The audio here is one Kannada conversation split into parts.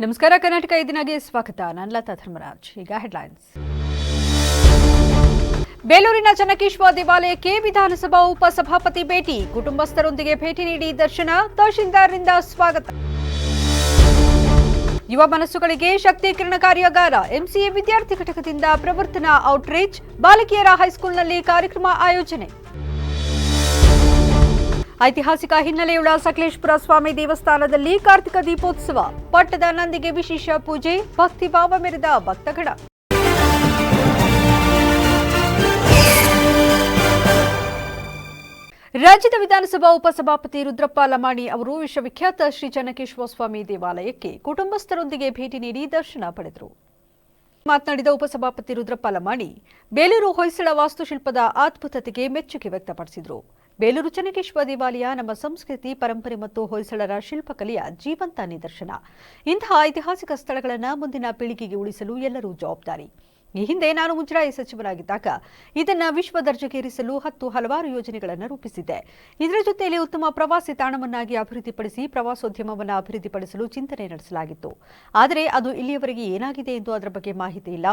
ನಮಸ್ಕಾರ. ಕರ್ನಾಟಕ ಇದೀನಾಗೆ ಸ್ವಾಗತ. ನಾನು ಲತಾ ಧರ್ಮರಾಜ್. ಈಗ ಹೆಡ್ಲೈನ್ಸ್. ಬೇಲೂರಿನ ಚನ್ನಕೇಶವ ದೇವಾಲಯಕ್ಕೆ ವಿಧಾನಸಭಾ ಉಪಸಭಾಪತಿ ಭೇಟಿ, ಕುಟುಂಬಸ್ಥರೊಂದಿಗೆ ಭೇಟಿ ನೀಡಿ ದರ್ಶನ, ತಹಶೀಲ್ದಾರ್ರಿಂದ ಸ್ವಾಗತ. ಯುವ ಮನಸ್ಸುಗಳಿಗೆ ಶಕ್ತಿ ಕಿರಣ ಕಾರ್ಯಾಗಾರ, ಎಂಸಿಎ ವಿದ್ಯಾರ್ಥಿ ಘಟಕದಿಂದ ಪ್ರವರ್ತನಾ ಔಟ್ರೀಚ್, ಬಾಲಕಿಯರ ಹೈಸ್ಕೂಲ್ನಲ್ಲಿ ಕಾರ್ಯಕ್ರಮ ಆಯೋಜನೆ. ಐತಿಹಾಸಿಕ ಹಿನ್ನೆಲೆಯುಳ್ಳ ಸಕಲೇಶಪುರ ಸ್ವಾಮಿ ದೇವಸ್ಥಾನದಲ್ಲಿ ಕಾರ್ತಿಕ ದೀಪೋತ್ಸವ, ಪಟ್ಟದ ನಂದಿಗೆ ವಿಶೇಷ ಪೂಜೆ, ಭಕ್ತಿಭಾವ ಮೆರೆದ ಭಕ್ತಗಣ. ರಾಜ್ಯದ ವಿಧಾನಸಭಾ ಉಪಸಭಾಪತಿ ರುದ್ರಪ್ಪ ಲಮಾಣಿ ಅವರು ವಿಶ್ವವಿಖ್ಯಾತ ಶ್ರೀ ಚನ್ನಕೇಶವ ಸ್ವಾಮಿ ದೇವಾಲಯಕ್ಕೆ ಕುಟುಂಬಸ್ಥರೊಂದಿಗೆ ಭೇಟಿ ನೀಡಿ ದರ್ಶನ ಪಡೆದರು. ಮಾತನಾಡಿದ ಉಪಸಭಾಪತಿ ರುದ್ರಪ್ಪ ಲಮಾಣಿ, ಬೇಲೂರು ಹೊಯ್ಸಳ ವಾಸ್ತುಶಿಲ್ಪದ ಅದ್ಭುತತೆಗೆ ಮೆಚ್ಚುಗೆ ವ್ಯಕ್ತಪಡಿಸಿದರು. ಬೇಲೂರು ಚನ್ನಕೇಶವ ದೇವಾಲಯ ನಮ್ಮ ಸಂಸ್ಕೃತಿ, ಪರಂಪರೆ ಮತ್ತು ಹೊಯ್ಸಳರ ಶಿಲ್ಪಕಲೆಯ ಜೀವಂತ ನಿದರ್ಶನ. ಇಂತಹ ಐತಿಹಾಸಿಕ ಸ್ಥಳಗಳನ್ನು ಮುಂದಿನ ಪೀಳಿಗೆಗೆ ಉಳಿಸಲು ಎಲ್ಲರೂ ಜವಾಬ್ದಾರಿ. ಈ ಹಿಂದೆ ನಾನು ಮುಜರಾಯಿ ಸಚಿವರಾಗಿದ್ದಾಗ ಇದನ್ನು ವಿಶ್ವ ದರ್ಜೆಗೇರಿಸಲು ಹಲವಾರು ಯೋಜನೆಗಳನ್ನು ರೂಪಿಸಿದ್ದೆ. ಇದರ ಜೊತೆಯಲ್ಲಿ ಉತ್ತಮ ಪ್ರವಾಸಿ ತಾಣವನ್ನಾಗಿ ಅಭಿವೃದ್ಧಿಪಡಿಸಿ ಪ್ರವಾಸೋದ್ಯಮವನ್ನು ಅಭಿವೃದ್ಧಿಪಡಿಸಲು ಚಿಂತನೆ ನಡೆಸಲಾಗಿತ್ತು. ಆದರೆ ಅದು ಇಲ್ಲಿಯವರೆಗೆ ಏನಾಗಿದೆ ಎಂದು ಅದರ ಬಗ್ಗೆ ಮಾಹಿತಿ ಇಲ್ಲ.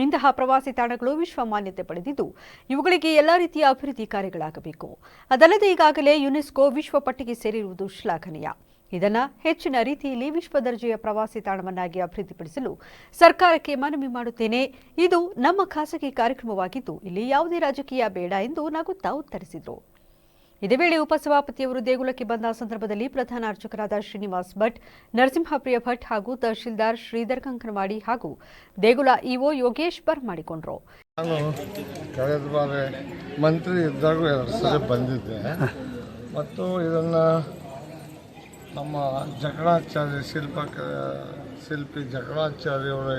ಇಂತಹ ಪ್ರವಾಸಿ ತಾಣಗಳು ವಿಶ್ವ ಮಾನ್ಯತೆ ಪಡೆದಿದ್ದು ಇವುಗಳಿಗೆ ಎಲ್ಲಾ ರೀತಿಯ ಅಭಿವೃದ್ಧಿ ಕಾರ್ಯಗಳಾಗಬೇಕು. ಅದಲ್ಲದೆ ಈಗಾಗಲೇ ಯುನೆಸ್ಕೋ ವಿಶ್ವ ಪಟ್ಟಿಗೆ ಸೇರಿರುವುದು ಶ್ಲಾಘನೀಯ. ಇದನ್ನು ಹೆಚ್ಚಿನ ರೀತಿಯಲ್ಲಿ ವಿಶ್ವ ದರ್ಜೆಯ ಪ್ರವಾಸಿ ತಾಣವನ್ನಾಗಿ ಅಭಿವೃದ್ಧಿಪಡಿಸಲು ಸರ್ಕಾರಕ್ಕೆ ಮನವಿ ಮಾಡುತ್ತೇನೆ. ಇದು ನಮ್ಮ ಖಾಸಗಿ ಕಾರ್ಯಕ್ರಮವಾಗಿದ್ದು ಇಲ್ಲಿ ಯಾವುದೇ ರಾಜಕೀಯ ಬೇಡ ಎಂದು ನಗುತ್ತಾ ಉತ್ತರಿಸಿದರು. ಇದೇ ವೇಳೆ ಉಪಸಭಾಪತಿಯವರು ದೇಗುಲಕ್ಕೆ ಬಂದ ಸಂದರ್ಭದಲ್ಲಿ ಪ್ರಧಾನ ಅರ್ಚಕರಾದ ಶ್ರೀನಿವಾಸ್ ಭಟ್, ನರಸಿಂಹಪ್ರಿಯ ಭಟ್ ಹಾಗೂ ತಹಶೀಲ್ದಾರ್ ಶ್ರೀಧರ್ ಕಂಕನವಾಡಿ ಹಾಗೂ ದೇಗುಲ ಇಒ ಯೋಗೇಶ್ ಬರ್ಮಾಡಿಕೊಂಡರು. ನಾನು ಕಳೆದ ಬಾರಿ ಮಂತ್ರಿ ಇದ್ದಾಗ 2 ಸಲ ಬಂದಿದ್ದೆ ಮತ್ತು ಇದನ್ನು ನಮ್ಮ ಜಕಣಾಚಾರ್ಯ ಶಿಲ್ಪಿ ಜಕಣಾಚಾರ್ಯವರ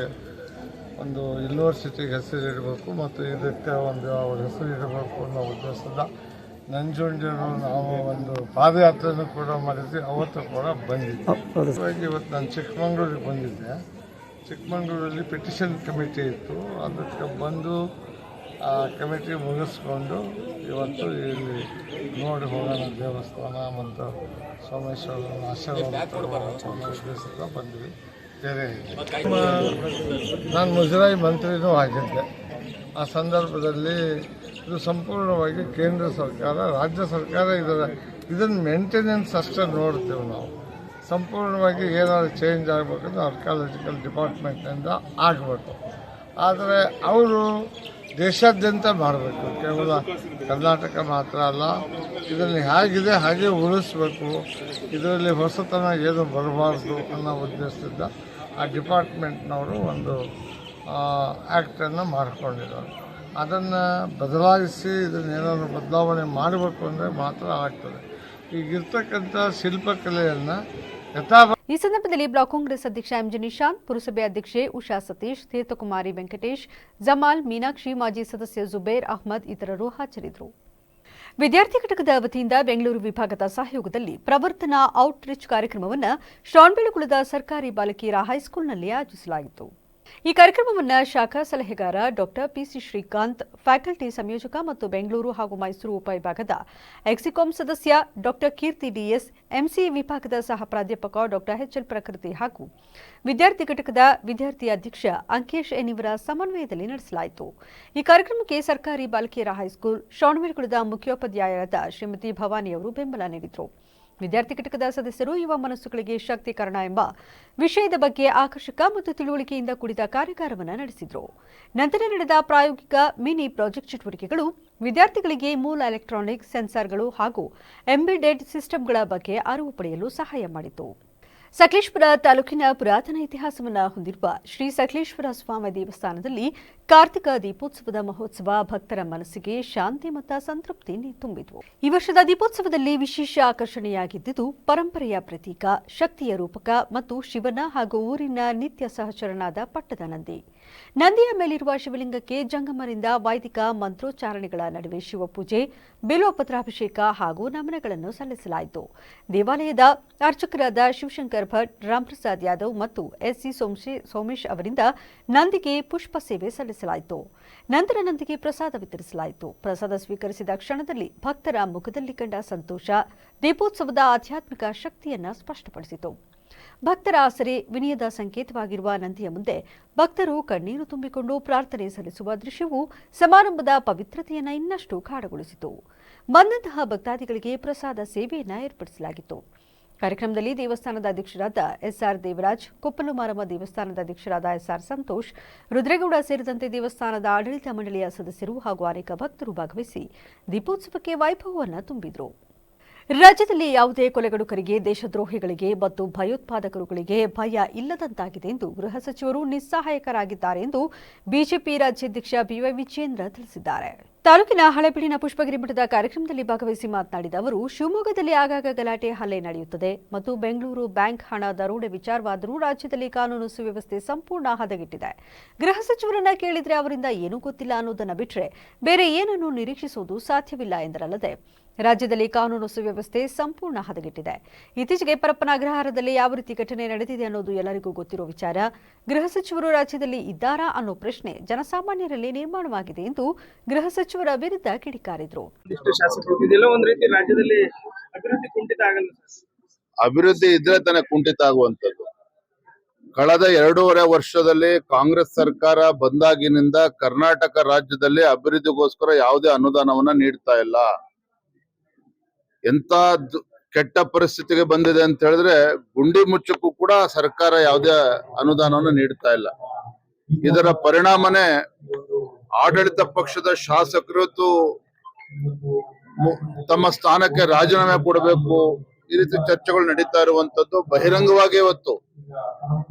ಒಂದು ಯೂನಿವರ್ಸಿಟಿಗೆ ಹೆಸರಿಡಬೇಕು ಮತ್ತು ಇದಕ್ಕೆ ಒಂದು ಅವ್ರ ಹೆಸರಿಡಬೇಕು ಅನ್ನೋ ಉದ್ದೇಶದ ನಂಜುಂಡಿಯವರು ನಾವು ಒಂದು ಪಾದಯಾತ್ರೆನೂ ಕೂಡ ಮಾಡಿದ್ವಿ. ಅವತ್ತು ಕೂಡ ಬಂದಿದ್ದೆ. ಇವತ್ತು ನಾನು ಚಿಕ್ಕಮಂಗ್ಳೂರಿಗೆ ಬಂದಿದ್ದೆ. ಚಿಕ್ಕಮಂಗ್ಳೂರಲ್ಲಿ ಪಿಟಿಷನ್ ಕಮಿಟಿ ಇತ್ತು. ಅದಕ್ಕೆ ಬಂದು ಆ ಕಮಿಟಿ ಮುಗಿಸ್ಕೊಂಡು ಇವತ್ತು ಇಲ್ಲಿ ನೋಡಿ ಹೋಗೋಣ ದೇವಸ್ಥಾನ ಮತ್ತು ಸೋಮೇಶ್ವರನ ಆಶೀರ್ವಾದ ಉದ್ದೇಶದಿಂದ ಬಂದ್ವಿ. ಬೇರೆ ನಾನು ಮುಜರಾಯಿ ಮಂತ್ರಿನೂ ಆಗಿದ್ದೆ. ಆ ಸಂದರ್ಭದಲ್ಲಿ ಇದು ಸಂಪೂರ್ಣವಾಗಿ ಕೇಂದ್ರ ಸರ್ಕಾರ, ರಾಜ್ಯ ಸರ್ಕಾರ ಇದನ್ನು ಮೇಂಟೆನೆನ್ಸ್ ಅಷ್ಟೇ ನೋಡ್ತೀವಿ ನಾವು. ಸಂಪೂರ್ಣವಾಗಿ ಏನಾದರೂ ಚೇಂಜ್ ಆಗಬೇಕಂದ್ರೆ ಆರ್ಕಿಯಾಲಜಿಕಲ್ ಡಿಪಾರ್ಟ್ಮೆಂಟಿಂದ ಆಗಬೇಕು. ಆದರೆ ಅವರು ದೇಶಾದ್ಯಂತ ಮಾಡಬೇಕು, ಕೇವಲ ಕರ್ನಾಟಕ ಮಾತ್ರ ಅಲ್ಲ. ಇದರಲ್ಲಿ ಹೇಗಿದೆ ಹಾಗೆ ಉಳಿಸ್ಬೇಕು, ಇದರಲ್ಲಿ ಹೊಸತನ ಏನು ಬರಬಾರ್ದು ಅನ್ನೋ ಉದ್ದೇಶದಿಂದ ಆ ಡಿಪಾರ್ಟ್ಮೆಂಟ್ನವರು ಒಂದು ಆ್ಯಕ್ಟನ್ನು ಮಾಡಿಕೊಂಡಿದ್ದಾರೆ. ಅದನ್ನು ಬದಲಾಯಿಸಿ ಇದನ್ನೇನಾದರೂ ಬದಲಾವಣೆ ಮಾಡಬೇಕು ಅಂದರೆ ಮಾತ್ರ ಆಗ್ತದೆ. ಈಗಿರ್ತಕ್ಕಂಥ ಶಿಲ್ಪಕಲೆಯನ್ನು ಈ ಸಂದರ್ಭದಲ್ಲಿ ಬ್ಲಾಕ್ ಕಾಂಗ್ರೆಸ್ ಅಧ್ಯಕ್ಷ ಎಂಜಿ ನಿಶಾಂತ್, ಪುರಸಭೆ ಅಧ್ಯಕ್ಷೆ ಉಷಾ ಸತೀಶ್, ತೀರ್ಥಕುಮಾರಿ ವೆಂಕಟೇಶ್, ಜಮಾಲ್, ಮೀನಾಕ್ಷಿ, ಮಾಜಿ ಸದಸ್ಯ ಜುಬೇರ್ ಅಹ್ಮದ್ ಇತರರು ಹಾಜರಿದ್ದರು. ವಿದ್ಯಾರ್ಥಿ ಘಟಕದ ವತಿಯಿಂದ ಬೆಂಗಳೂರು ವಿಭಾಗದ ಸಹಯೋಗದಲ್ಲಿ ಪ್ರವರ್ತನಾ ಔಟ್ರೀಚ್ ಕಾರ್ಯಕ್ರಮವನ್ನು ಶ್ರವಣಬೆಳಗೊಳದ ಸರ್ಕಾರಿ ಬಾಲಕಿಯರ ಹೈಸ್ಕೂಲ್ನಲ್ಲಿ ಆಯೋಜಿಸಲಾಗಿತ್ತು. ಈ ಕಾರ್ಯಕ್ರಮವನ್ನು ಶಾಖಾ ಸಲಹೆಗಾರ ಡಾಕ್ಟರ್ ಪಿಸಿ ಶ್ರೀಕಾಂತ್, ಫ್ಯಾಕಲ್ಟಿ ಸಂಯೋಜಕ ಮತ್ತು ಬೆಂಗಳೂರು ಹಾಗೂ ಮೈಸೂರು ಉಪವಿಭಾಗದ ಎಕ್ಸಿಕಾಂ ಸದಸ್ಯ ಡಾಕ್ಟರ್ ಕೀರ್ತಿ ಡಿಎಸ್, ಎಂಸಿಎ ವಿಭಾಗದ ಸಹ ಪ್ರಾಧ್ಯಾಪಕ ಡಾಕ್ಟರ್ ಎಚ್ಎಲ್ ಪ್ರಕೃತಿ ಹಾಗೂ ವಿದ್ಯಾರ್ಥಿ ಘಟಕದ ವಿದ್ಯಾರ್ಥಿ ಅಧ್ಯಕ್ಷ ಅಂಕೇಶ್ ಎನ್ ಇವರ ಸಮನ್ವಯದಲ್ಲಿ ನಡೆಸಲಾಯಿತು. ಈ ಕಾರ್ಯಕ್ರಮಕ್ಕೆ ಸರ್ಕಾರಿ ಬಾಲಕಿಯರ ಹೈಸ್ಕೂಲ್ ಶ್ರವಣಬೆಳಗೊಳದ ಮುಖ್ಯೋಪಾಧ್ಯಾಯರಾದ ಶ್ರೀಮತಿ ಭವಾನಿ ಅವರು ಬೆಂಬಲ ನೀಡಿದರು. ವಿದ್ಯಾರ್ಥಿ ಘಟಕದ ಸದಸ್ಯರು ಯುವ ಮನಸ್ಸುಗಳಿಗೆ ಶಕ್ತೀಕರಣ ಎಂಬ ವಿಷಯದ ಬಗ್ಗೆ ಆಕರ್ಷಕ ಮತ್ತು ತಿಳುವಳಿಕೆಯಿಂದ ಕೂಡಿದ ಕಾರ್ಯಾಗಾರವನ್ನು ನಡೆಸಿದರು. ನಂತರ ನಡೆದ ಪ್ರಾಯೋಗಿಕ ಮಿನಿ ಪ್ರಾಜೆಕ್ಟ್ ಚಟುವಟಿಕೆಗಳು ವಿದ್ಯಾರ್ಥಿಗಳಿಗೆ ಮೂಲ ಎಲೆಕ್ಟ್ರಾನಿಕ್ ಸೆನ್ಸಾರ್ಗಳು ಹಾಗೂ ಎಂಬೆಡೆಡ್ ಸಿಸ್ಟಂಗಳ ಬಗ್ಗೆ ಅರಿವು ಪಡೆಯಲು ಸಹಾಯ ಮಾಡಿತು. ಸಕಲೇಶಪುರ ತಾಲೂಕಿನ ಪುರಾತನ ಇತಿಹಾಸವನ್ನು ಹೊಂದಿರುವ ಶ್ರೀ ಸಕಲೇಶ್ವರ ಸ್ವಾಮಿ ದೇವಸ್ಥಾನದಲ್ಲಿ ಕಾರ್ತಿಕ ದೀಪೋತ್ಸವದ ಮಹೋತ್ಸವ ಭಕ್ತರ ಮನಸ್ಸಿಗೆ ಶಾಂತಿ ಮತ್ತು ಸಂತೃಪ್ತಿ ತುಂಬಿತು. ಈ ವರ್ಷದ ದೀಪೋತ್ಸವದಲ್ಲಿ ವಿಶೇಷ ಆಕರ್ಷಣೆಯಾಗಿದ್ದುದು ಪರಂಪರೆಯ ಪ್ರತೀಕ, ಶಕ್ತಿಯ ರೂಪಕ ಮತ್ತು ಶಿವನ ಹಾಗೂ ಊರಿನ ನಿತ್ಯ ಸಹಚರನಾದ ಪಟ್ಟದ ನಂದಿ. ನಂದಿಯ ಮೇಲಿರುವ ಶಿವಲಿಂಗಕ್ಕೆ ಜಂಗಮರಿಂದ ವೈದಿಕ ಮಂತ್ರೋಚ್ಚಾರಣೆಗಳ ನಡುವೆ ಶಿವಪೂಜೆ, ಬಿಲ್ವಪತ್ರಾಭಿಷೇಕ ಹಾಗೂ ನಮನಗಳನ್ನು ಸಲ್ಲಿಸಲಾಯಿತು. ದೇವಾಲಯದ ಅರ್ಚಕರಾದ ಶಿವಶಂಕರ್ ಭಟ್, ರಾಮ್ಪ್ರಸಾದ್ ಯಾದವ್ ಮತ್ತು ಎಸ್ಸಿ ಸೋಮೇಶ್ ಅವರಿಂದ ನಂದಿಗೆ ಪುಷ್ಪ ಸೇವೆ ಸಲ್ಲಿಸಲಾಯಿತು. ನಂತರ ನಂದಿಗೆ ಪ್ರಸಾದ ವಿತರಿಸಲಾಯಿತು. ಪ್ರಸಾದ ಸ್ವೀಕರಿಸಿದ ಕ್ಷಣದಲ್ಲಿ ಭಕ್ತರ ಮುಖದಲ್ಲಿ ಕಂಡ ಸಂತೋಷ ದೀಪೋತ್ಸವದ ಆಧ್ಯಾತ್ಮಿಕ ಶಕ್ತಿಯನ್ನು ಸ್ಪಷ್ಟಪಡಿಸಿತು. ಭಕ್ತರ ಆಸರೆ ವಿನಯದ ಸಂಕೇತವಾಗಿರುವ ನಂದಿಯ ಮುಂದೆ ಭಕ್ತರು ಕಣ್ಣೀರು ತುಂಬಿಕೊಂಡು ಪ್ರಾರ್ಥನೆ ಸಲ್ಲಿಸುವ ದೃಶ್ಯವು ಸಮಾರಂಭದ ಪವಿತ್ರತೆಯನ್ನು ಇನ್ನಷ್ಟು ಗಾಢಗೊಳಿಸಿತು. ಬಂದಂತಹ ಭಕ್ತಾದಿಗಳಿಗೆ ಪ್ರಸಾದ ಸೇವೆಯನ್ನು ಏರ್ಪಡಿಸಲಾಗಿತ್ತು. ಕಾರ್ಯಕ್ರಮದಲ್ಲಿ ದೇವಸ್ಥಾನದ ಅಧ್ಯಕ್ಷರಾದ ಎಸ್ಆರ್ ದೇವರಾಜ್, ಕೊಪ್ಪಲು ಮಾರಮ್ಮ ದೇವಸ್ಥಾನದ ಅಧ್ಯಕ್ಷರಾದ ಎಸ್ಆರ್ ಸಂತೋಷ್, ರುದ್ರೇಗೌಡ ಸೇರಿದಂತೆ ದೇವಸ್ಥಾನದ ಆಡಳಿತ ಮಂಡಳಿಯ ಸದಸ್ಯರು ಹಾಗೂ ಅನೇಕ ಭಕ್ತರು ಭಾಗವಹಿಸಿ ದೀಪೋತ್ಸವಕ್ಕೆ ವೈಭವವನ್ನು ತುಂಬಿದರು. ರಾಜ್ಯದಲ್ಲಿ ಯಾವುದೇ ಕೊಲೆಗಡುಕರಿಗೆ, ದೇಶದ್ರೋಹಿಗಳಿಗೆ ಮತ್ತು ಭಯೋತ್ಪಾದಕರುಗಳಿಗೆ ಭಯ ಇಲ್ಲದಂತಾಗಿದೆ ಎಂದು ಗೃಹ ಸಚಿವರು ನಿಸ್ಸಹಾಯಕರಾಗಿದ್ದಾರೆ ಎಂದು ಬಿಜೆಪಿ ರಾಜ್ಯಾಧ್ಯಕ್ಷ ಬಿವೈ ವಿಜಯೇಂದ್ರ ತಿಳಿಸಿದ್ದಾರೆ. ತಾಲೂಕಿನ ಹಳೆಬೀಡಿನ ಪುಷ್ಪಗಿರಿ ಮಠದ ಕಾರ್ಯಕ್ರಮದಲ್ಲಿ ಭಾಗವಹಿಸಿ ಮಾತನಾಡಿದ ಅವರು, ಶಿವಮೊಗ್ಗದಲ್ಲಿ ಆಗಾಗ ಗಲಾಟೆ, ಹಲ್ಲೆ ನಡೆಯುತ್ತದೆ ಮತ್ತು ಬೆಂಗಳೂರು ಬ್ಯಾಂಕ್ ಹಣ ದರೋಡೆ ವಿಚಾರವಾದರೂ ರಾಜ್ಯದಲ್ಲಿ ಕಾನೂನು ಸುವ್ಯವಸ್ಥೆ ಸಂಪೂರ್ಣ ಹದಗೆಟ್ಟಿದೆ. ಗೃಹ ಸಚಿವರನ್ನ ಕೇಳಿದ್ರೆ ಅವರಿಂದ ಏನೂ ಗೊತ್ತಿಲ್ಲ ಅನ್ನೋದನ್ನ ಬಿಟ್ಟರೆ ಬೇರೆ ಏನನ್ನೂ ನಿರೀಕ್ಷಿಸುವುದು ಸಾಧ್ಯವಿಲ್ಲ ಎಂದರಲ್ಲದೆ ರಾಜ್ಯದಲ್ಲಿ ಕಾನೂನು ಸುವ್ಯವಸ್ಥೆ ಸಂಪೂರ್ಣ ಹದಗೆಟ್ಟಿದೆ. ಇತ್ತೀಚೆಗೆ ಪರಪ್ಪನ ಅಗ್ರಹಾರದಲ್ಲಿ ಯಾವ ರೀತಿ ಘಟನೆ ನಡೆದಿದೆ ಅನ್ನೋದು ಎಲ್ಲರಿಗೂ ಗೊತ್ತಿರೋ ವಿಚಾರ. ಗೃಹ ಸಚಿವರು ರಾಜ್ಯದಲ್ಲಿ ಇದ್ದಾರಾ ಅನ್ನೋ ಪ್ರಶ್ನೆ ಜನಸಾಮಾನ್ಯರಲ್ಲಿ ನಿರ್ಮಾಣವಾಗಿದೆ ಎಂದು ಗೃಹ ಸಚಿವರ ವಿರುದ್ಧ ಕಿಡಿಕಾರಿದರು. ಅಭಿವೃದ್ಧಿ ಇದ್ರೆ ತಾನೇ ಕುಂಠಿತ ಆಗುವಂತದ್ದು. ಕಳೆದ 2.5 ವರ್ಷದಲ್ಲಿ ಕಾಂಗ್ರೆಸ್ ಸರ್ಕಾರ ಬಂದಾಗಿನಿಂದ ಕರ್ನಾಟಕ ರಾಜ್ಯದಲ್ಲಿ ಅಭಿವೃದ್ಧಿಗೋಸ್ಕರ ಯಾವುದೇ ಅನುದಾನವನ್ನ ನೀಡ್ತಾ ಇಲ್ಲ. ಎಂತ ಕೆಟ್ಟ ಪರಿಸ್ಥಿತಿಗೆ ಬಂದಿದೆ ಅಂತ ಹೇಳಿದ್ರೆ ಗುಂಡಿ ಮುಚ್ಚಕ್ಕೂ ಕೂಡ ಸರ್ಕಾರ ಯಾವುದೇ ಅನುದಾನವನ್ನು ನೀಡ್ತಾ ಇಲ್ಲ. ಇದರ ಪರಿಣಾಮನೇ ಆಡಳಿತ ಪಕ್ಷದ ಶಾಸಕರು ತಮ್ಮ ಸ್ಥಾನಕ್ಕೆ ರಾಜೀನಾಮೆ ಕೊಡಬೇಕು, ಈ ರೀತಿ ಚರ್ಚೆಗಳು ನಡೀತಾ ಇರುವಂತದ್ದು ಬಹಿರಂಗವಾಗಿ ಇವತ್ತು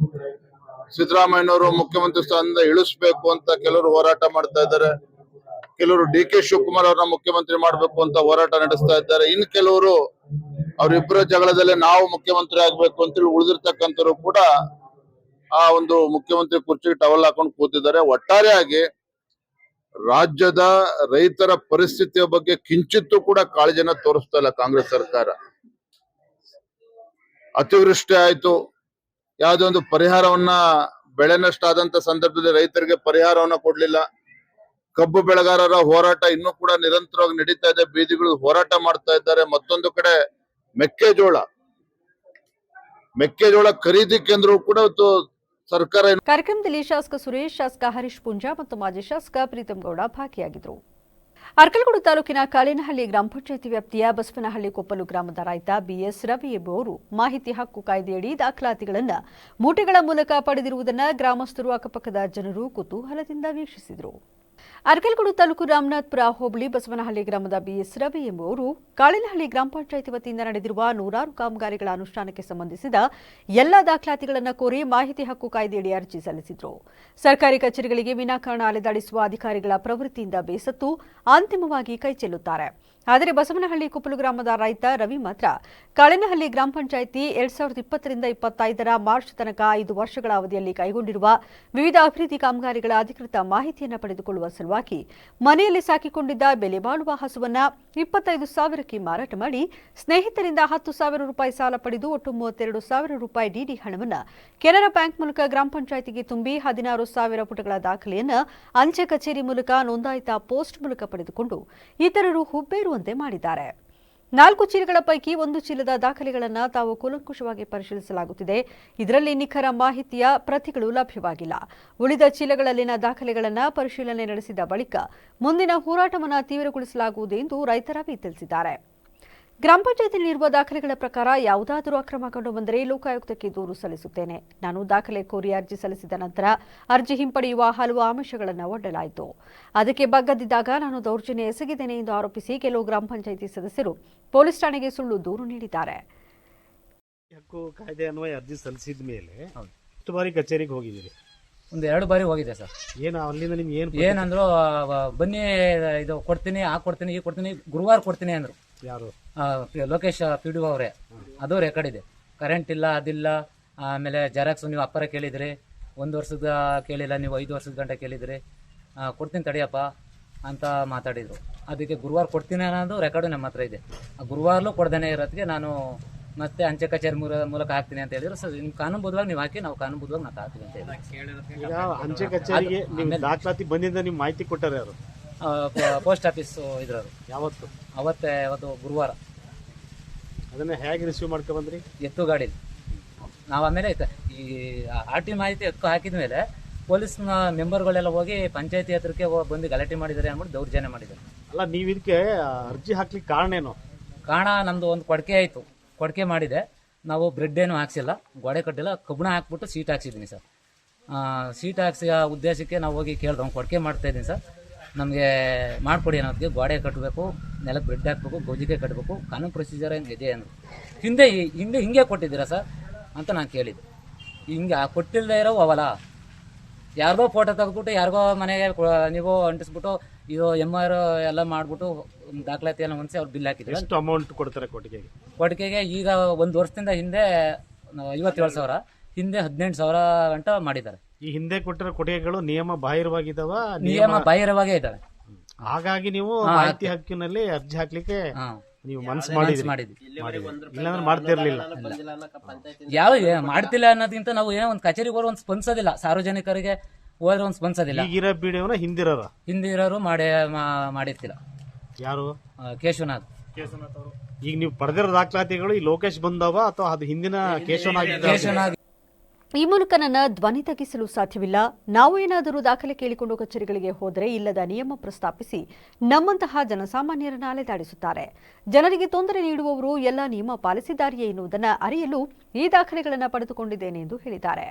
ಸಿದ್ದರಾಮಯ್ಯನವರು ಮುಖ್ಯಮಂತ್ರಿ ಸ್ಥಾನದಿಂದ ಇಳಿಸಬೇಕು ಅಂತ ಕೆಲವರು ಹೋರಾಟ ಮಾಡ್ತಾ ಇದ್ದಾರೆ. ಕೆಲವರು DK ಶಿವಕುಮಾರ್ ಅವರನ್ನ ಮುಖ್ಯಮಂತ್ರಿ ಮಾಡಬೇಕು ಅಂತ ಹೋರಾಟ ನಡೆಸ್ತಾ ಇದ್ದಾರೆ. ಇನ್ನು ಕೆಲವರು ಅವರಿಬ್ಬರ ಜಗಳದಲ್ಲಿ ನಾವು ಮುಖ್ಯಮಂತ್ರಿ ಆಗ್ಬೇಕು ಅಂತೇಳಿ ಉಳಿದಿರ್ತಕ್ಕಂಥವ್ರು ಕೂಡ ಆ ಒಂದು ಮುಖ್ಯಮಂತ್ರಿ ಕುರ್ಚಿಗೆ ಟವಲ್ ಹಾಕೊಂಡು ಕೂತಿದ್ದಾರೆ. ಒಟ್ಟಾರೆಯಾಗಿ ರಾಜ್ಯದ ರೈತರ ಪರಿಸ್ಥಿತಿಯ ಬಗ್ಗೆ ಕಿಂಚಿತ್ತೂ ಕೂಡ ಕಾಳಜಿನ ತೋರಿಸ್ತಾ ಇಲ್ಲ ಕಾಂಗ್ರೆಸ್ ಸರ್ಕಾರ. ಅತಿವೃಷ್ಟಿ ಆಯ್ತು, ಯಾವುದೋ ಒಂದು ಪರಿಹಾರವನ್ನ, ಬೆಳೆ ನಷ್ಟ ಆದಂತ ಸಂದರ್ಭದಲ್ಲಿ ರೈತರಿಗೆ ಪರಿಹಾರವನ್ನ ಕೊಡ್ಲಿಲ್ಲ. ಕಬ್ಬು ಬೆಳೆಗಾರರ ಹೋರಾಟ ಇನ್ನೂ ಕೂಡ ನಿರಂತರವಾಗಿ ನಡೀತಾ ಇದೆ, ಬೀದಿಗಳು ಹೋರಾಟ ಮಾಡ್ತಾ ಇದ್ದಾರೆ. ಮತ್ತೊಂದು ಕಡೆ ಮೆಕ್ಕೆಜೋಳ ಖರೀದಿ ಕೇಂದ್ರ ಕೂಡ ಸರ್ಕಾರ. ಕಾರ್ಯಕ್ರಮದಲ್ಲಿ ಶಾಸಕ ಸುರೇಶ್, ಶಾಸಕ ಹರೀಶ್ ಪುಂಜಾ ಮತ್ತು ಮಾಜಿ ಶಾಸಕ ಪ್ರೀತಂ ಗೌಡ ಭಾಗಿಯಾಗಿದ್ದರು. ಅರ್ಕಲಗೂಡು ತಾಲೂಕಿನ ಕಾಳೇನಹಳ್ಳಿ ಗ್ರಾಮ ಪಂಚಾಯಿತಿ ವ್ಯಾಪ್ತಿಯ ಬಸವನಹಳ್ಳಿ ಕೊಪ್ಪಲು ಗ್ರಾಮದ ರೈತ ಬಿಎಸ್ ರವಿ ಎಂಬುವರು ಮಾಹಿತಿ ಹಕ್ಕು ಕಾಯ್ದೆಯಡಿ ದಾಖಲಾತಿಗಳನ್ನು ಮೂಟೆಗಳ ಮೂಲಕ ಪಡೆದಿರುವುದನ್ನು ಗ್ರಾಮಸ್ಥರು, ಅಕ್ಕಪಕ್ಕದ ಜನರು ಕುತೂಹಲದಿಂದ ವೀಕ್ಷಿಸಿದರು. ಅರ್ಕಲಗೂಡು ತಾಲೂಕು ರಾಮನಾಥಪುರ ಹೋಬಳಿ ಬಸವನಹಳ್ಳಿ ಗ್ರಾಮದ ಬಿಎಸ್ ರವಿ ಎಂಬುವರು ಕಾಳೇನಹಳ್ಳಿ ಗ್ರಾಮ ಪಂಚಾಯಿತಿ ವತಿಯಿಂದ ನಡೆದಿರುವ ನೂರಾರು ಕಾಮಗಾರಿಗಳ ಅನುಷ್ಠಾನಕ್ಕೆ ಸಂಬಂಧಿಸಿದ ಎಲ್ಲಾ ದಾಖಲಾತಿಗಳನ್ನು ಕೋರಿ ಮಾಹಿತಿ ಹಕ್ಕು ಕಾಯ್ದೆಯಡಿ ಅರ್ಜಿ ಸಲ್ಲಿಸಿದರು. ಸರ್ಕಾರಿ ಕಚೇರಿಗಳಿಗೆ ವಿನಾಕಾರಣ ಅಲೆದಾಡಿಸುವ ಅಧಿಕಾರಿಗಳ ಪ್ರವೃತ್ತಿಯಿಂದ ಬೇಸತ್ತು ಅಂತಿಮವಾಗಿ ಕೈಚೆಲ್ಲುತ್ತಾರೆ. ಆದರೆ ಬಸವನಹಳ್ಳಿ ಕೊಪ್ಪಲು ಗ್ರಾಮದ ರೈತ ರವಿ ಮಾತ್ರ ಕಾಳೇನಹಳ್ಳಿ ಗ್ರಾಮ ಪಂಚಾಯಿತಿ 2020ರಿಂದ 25ರ ಮಾರ್ಚ್ ತನಕ 5 ವರ್ಷಗಳ ಅವಧಿಯಲ್ಲಿ ಕೈಗೊಂಡಿರುವ ವಿವಿಧ ಅಭಿವೃದ್ಧಿ ಕಾಮಗಾರಿಗಳ ಅಧಿಕೃತ ಮಾಹಿತಿಯನ್ನು ಪಡೆದುಕೊಳ್ಳುವ ಸಲುವಾಗಿ ಮನೆಯಲ್ಲಿ ಸಾಕಿಕೊಂಡಿದ್ದ ಬೆಲೆ ಬಾಳುವ ಹಸುವನ್ನ 25,000ಕ್ಕೆ ಮಾರಾಟ ಮಾಡಿ ಸ್ನೇಹಿತರಿಂದ 10,000 ರೂಪಾಯಿ ಸಾಲ ಪಡೆದು ಒಟ್ಟು 32,000 ರೂಪಾಯಿ ಡಿಡಿ ಹಣವನ್ನು ಕೆನರಾ ಬ್ಯಾಂಕ್ ಮೂಲಕ ಗ್ರಾಮ ಪಂಚಾಯಿತಿಗೆ ತುಂಬಿ 16,000 ಪುಟಗಳ ದಾಖಲೆಯನ್ನು ಅಂಚೆ ಕಚೇರಿ ಮೂಲಕ ನೋಂದಾಯಿತ ಪೋಸ್ಟ್ ಮೂಲಕ ಪಡೆದುಕೊಂಡು ಇತರರು ಹುಬ್ಬೇರುವಂತೆ ಮಾಡಿದ್ದಾರೆ. 4 ಚೀಲಗಳ ಪೈಕಿ 1 ಚೀಲದ ದಾಖಲೆಗಳನ್ನು ತಾವು ಕೂಲಂಕುಷವಾಗಿ ಪರಿಶೀಲಿಸಲಾಗುತ್ತಿದೆ. ಇದರಲ್ಲಿ ನಿಖರ ಮಾಹಿತಿಯ ಪ್ರತಿಗಳು ಲಭ್ಯವಾಗಿಲ್ಲ. ಉಳಿದ ಚೀಲಗಳಲ್ಲಿನ ದಾಖಲೆಗಳನ್ನು ಪರಿಶೀಲನೆ ನಡೆಸಿದ ಬಳಿಕ ಮುಂದಿನ ಹೋರಾಟವನ್ನು ತೀವ್ರಗೊಳಿಸಲಾಗುವುದು ಎಂದು ರೈತ ರವಿ ತಿಳಿಸಿದ್ದಾರೆ. ಗ್ರಾಮ ಪಂಚಾಯತಿಯಲ್ಲಿರುವ ದಾಖಲೆಗಳ ಪ್ರಕಾರ ಯಾವುದಾದರೂ ಅಕ್ರಮ ಕಂಡು ಬಂದರೆ ಲೋಕಾಯುಕ್ತಕ್ಕೆ ದೂರು ಸಲ್ಲಿಸುತ್ತೇನೆ. ನಾನು ದಾಖಲೆ ಕೋರಿ ಅರ್ಜಿ ಸಲ್ಲಿಸಿದ ನಂತರ ಅರ್ಜಿ ಹಿಂಪಡೆಯುವ ಹಲವು ಆಮಿಷಗಳನ್ನು ಒಡ್ಡಲಾಯಿತು. ಅದಕ್ಕೆ ಬಗ್ಗದಿದ್ದಾಗ ನಾನು ದೌರ್ಜನ್ಯ ಎಸಗಿದ್ದೇನೆ ಎಂದು ಆರೋಪಿಸಿ ಕೆಲವು ಗ್ರಾಮ ಪಂಚಾಯಿತಿ ಸದಸ್ಯರು ಪೊಲೀಸ್ ಠಾಣೆಗೆ ಸುಳ್ಳು ದೂರು ನೀಡಿದ್ದಾರೆ. ಹಕ್ಕು ಕಾಯ್ದೆ ಅನ್ನುವ ಅರ್ಜಿ ಸಲ್ಲಿಸಿದ ಮೇಲೆ ಎಷ್ಟು ಬಾರಿ ಕಚೇರಿಗೆ ಹೋಗಿದ್ದೀರಿ? ಒಂದು 2 ಬಾರಿ ಹೋಗಿದೆ ಸರ್. ಏನು ಅಲ್ಲಿಂದ ನಿಮ್ಗೆ ಏನಂದ್ರು, ಬನ್ನಿ ಇದು ಕೊಡ್ತೀನಿ, ಆ ಕೊಡ್ತೀನಿ, ಈ ಕೊಡ್ತೀನಿ, ಗುರುವಾರ ಕೊಡ್ತೀನಿ ಅಂದ್ರು. ಯಾರು? ಲೋಕೇಶ್ PDO ಅವರೇ. ಅದು ರೆಕಾರ್ಡ್ ಇದೆ. ಕರೆಂಟ್ ಇಲ್ಲ, ಅದಿಲ್ಲ. ಆಮೇಲೆ ಜೆರಾಕ್ಸ್ ನೀವು ಅಪ್ಪರ ಕೇಳಿದ್ರಿ, 1 ವರ್ಷದ ಕೇಳಿಲ್ಲ, ನೀವು 5 ವರ್ಷದ ಗಂಟೆ ಕೇಳಿದ್ರಿ. ಕೊಡ್ತೀನಿ ತಡಿಯಪ್ಪ ಅಂತ ಮಾತಾಡಿದ್ರು. ಅದಕ್ಕೆ ಗುರುವಾರ ಕೊಡ್ತೀನಿ ಅನ್ನೋದು ರೆಕಾರ್ಡು ನಮ್ಮ ಹತ್ರ ಇದೆ. ಆ ಗುರುವಾರಲೂ ಕೊಡ್ದೇನೆ ಇರೋದಕ್ಕೆ ನಾನು ಮತ್ತೆ ಅಂಚೆ ಕಚೇರಿ ಮೂಲಕ ಹಾಕ್ತೀನಿ ಅಂತ ಹೇಳಿದ್ರು. ಸರ್, ನಿಮ್ಮ ಕಾನೂನುಬದ್ಧವಾಗಿ ನೀವು ಹಾಕಿ, ನಾವು ಕಾನೂನುಬದ್ಧವಾಗಿ ನಾವು ಹಾಕ್ತೀವಿ ಅಂತ ಹೇಳಿ. ಈಗ ಅಂಚೆ ಕಚೇರಿಗೆ ನೀವು ದಾಖಲಾತಿ ಬಂದಿಂದ ನೀವು ಮಾಹಿತಿ ಕೊಟ್ಟಾರೆ ಯಾರು? ಪೋಸ್ಟ್ ಆಫೀಸ್ ಇದ್ರವರು. ಯಾವತ್ತು? ಅವತ್ತು ಗುರುವಾರ. ಅದನ್ನ ಹೇಗೆ ರಿಸೀವ್ ಮಾಡ್ಕೊ ಬಂದ್ರಿ? ಎತ್ತು ಗಾಡಿ. ನಾವು ಆಮೇಲೆ ಈ RT ಮಾಹಿತಿ ಹಕ್ಕು ಹಾಕಿದ ಮೇಲೆ ಪೊಲೀಸ್ನ ಮೆಂಬರ್ಗಳೆಲ್ಲ ಹೋಗಿ ಪಂಚಾಯತಿ ಹತ್ರಕ್ಕೆ ಬಂದು ಗಲಾಟೆ ಮಾಡಿದ್ದಾರೆ ಅಂದ್ಬಿಟ್ಟು ದೌರ್ಜನ್ಯ ಮಾಡಿದ್ದಾರೆ. ಅಲ್ಲ, ನೀವು ಇದಕ್ಕೆ ಅರ್ಜಿ ಹಾಕ್ಲಿಕ್ಕೆ ಕಾರಣ ಏನು? ಕಾರಣ ನಮ್ದು ಒಂದು ಕೊಡಕೆ ಆಯಿತು, ಕೊಡಕೆ ಮಾಡಿದೆ, ನಾವು ಬ್ರೆಡ್ ಏನು ಹಾಕ್ಸಿಲ್ಲ, ಗೋಡೆ ಕಟ್ಟಿಲ್ಲ, ಕಬ್ಬಣ ಹಾಕ್ಬಿಟ್ಟು ಸೀಟ್ ಹಾಕ್ಸಿದ್ದೀನಿ ಸರ್. ಸೀಟ್ ಹಾಕ್ಸಿ ಉದ್ದೇಶಕ್ಕೆ ನಾವು ಹೋಗಿ ಕೇಳ್ದವ್ ಕೊಡಕೆ ಮಾಡ್ತಾ ಇದ್ದೀನಿ ಸರ್, ನಮಗೆ ಮಾಡಿಕೊಡಿ ಅನ್ನೋದಕ್ಕೆ ಗೋಡೆ ಕಟ್ಟಬೇಕು, ನೆಲಕ್ಕೆ ಬ್ರೆಡ್ ಹಾಕಬೇಕು, ಗೌಜಿಗೆ ಕಟ್ಟಬೇಕು, ಕಾನೂನು ಪ್ರೊಸೀಜರ್ ಇದೆ ಅಂದರು. ಹಿಂದೆ ಹಿಂಗೆ ಕೊಟ್ಟಿದ್ದೀರಾ ಸರ್ ಅಂತ ನಾನು ಕೇಳಿದ್ದೆ. ಹಿಂಗೆ ಕೊಟ್ಟಿಲ್ಲದೆ ಇರೋ ಅವಲ್ಲ, ಯಾರಿಗೋ ಫೋಟೋ ತೆಗೆದ್ಬಿಟ್ಟು ಯಾರಿಗೋ ಮನೆಗೆ ನೀವು ಅಂಟಿಸ್ಬಿಟ್ಟು ಇದು MR ಎಲ್ಲ ಮಾಡಿಬಿಟ್ಟು ದಾಖಲಾತಿಯನ್ನು ಹೊಂದಿಸಿ ಅವ್ರು ಬಿಲ್ ಹಾಕಿದ್ರು. ಎಷ್ಟು ಅಮೌಂಟ್ ಕೊಡ್ತಾರೆ ಕೊಟ್ಟಿಗೆಗೆ? ಕೊಟ್ಟಿಗೆಗೆ ಈಗ 1 ವರ್ಷದಿಂದ ಹಿಂದೆ 57,000, ಹಿಂದೆ 18,000 ಗಂಟ ಮಾಡಿದ್ದಾರೆ. ಈ ಹಿಂದೆ ಕೊಟ್ಟಿರೋ ಕೊಟ್ಟಿಗೆಗಳು ನಿಯಮ ಬಾಹಿರವಾಗಿದ್ದಾವ? ನಿಯಮ ಬಾಹಿರವಾಗೇ ಇದ್ದಾವೆ. ಹಾಗಾಗಿ ನೀವು ಮಾಹಿತಿ ಹಕ್ಕಿನಲ್ಲಿ ಅರ್ಜಿ ಹಾಕ್ಲಿಕ್ಕೆ ನೀವು ಮನಸ್ಸು ಮಾಡಿದ್ರಿ, ಇಲ್ಲಾಂದ್ರೆ ಮಾಡ್ತಿರ್ಲಿಲ್ಲ. ಯಾವ ಮಾಡ್ತಿಲ್ಲ ಅನ್ನೋದಕ್ಕಿಂತ ನಾವು ಏನೋ ಒಂದು ಕಚೇರಿಗೆ ಹೋದ್ರೆ ಒಂದು ಸ್ಪಂದಿಸೋದಿಲ್ಲ, ಸಾರ್ವಜನಿಕರಿಗೆ ಹೋದ್ರೆ ಒಂದು ಸ್ಪಂದಿಸೋದಿಲ್ಲ. ಈಗಿರೋ ವಿಡಿಯೋನ ಹಿಂದಿರೋರು ಮಾಡಿರ್ತಿಲ್ಲ. ಯಾರು? ಕೇಶವನಾಥ್ ಅವರು. ಈಗ ನೀವು ಪಡೆದಿರೋ ದಾಖಲಾತಿಗಳು ಈ ಲೋಕೇಶ್ ಬಂದವ ಅಥವಾ ಅದು ಹಿಂದಿನ ಕೇಶವನಾಥ್? ಈ ಮೂಲಕ ನನ್ನ ಧ್ವನಿ ತಗ್ಗಿಸಲು ಸಾಧ್ಯವಿಲ್ಲ. ನಾವು ಏನಾದರೂ ದಾಖಲೆ ಕೇಳಿಕೊಂಡು ಕಚೇರಿಗಳಿಗೆ ಹೋದರೆ ಇಲ್ಲದ ನಿಯಮ ಪ್ರಸ್ತಾಪಿಸಿ ನಮ್ಮಂತಹ ಜನಸಾಮಾನ್ಯರನ್ನ ಅಲೆದಾಡಿಸುತ್ತಾರೆ. ಜನರಿಗೆ ತೊಂದರೆ ನೀಡುವವರು ಎಲ್ಲ ನಿಯಮ ಪಾಲಿಸಿದ್ದಾರೆಯೇ ಎನ್ನುವುದನ್ನು ಅರಿಯಲು ಈ ದಾಖಲೆಗಳನ್ನು ಪಡೆದುಕೊಂಡಿದ್ದೇನೆ ಎಂದು ಹೇಳಿದ್ದಾರೆ.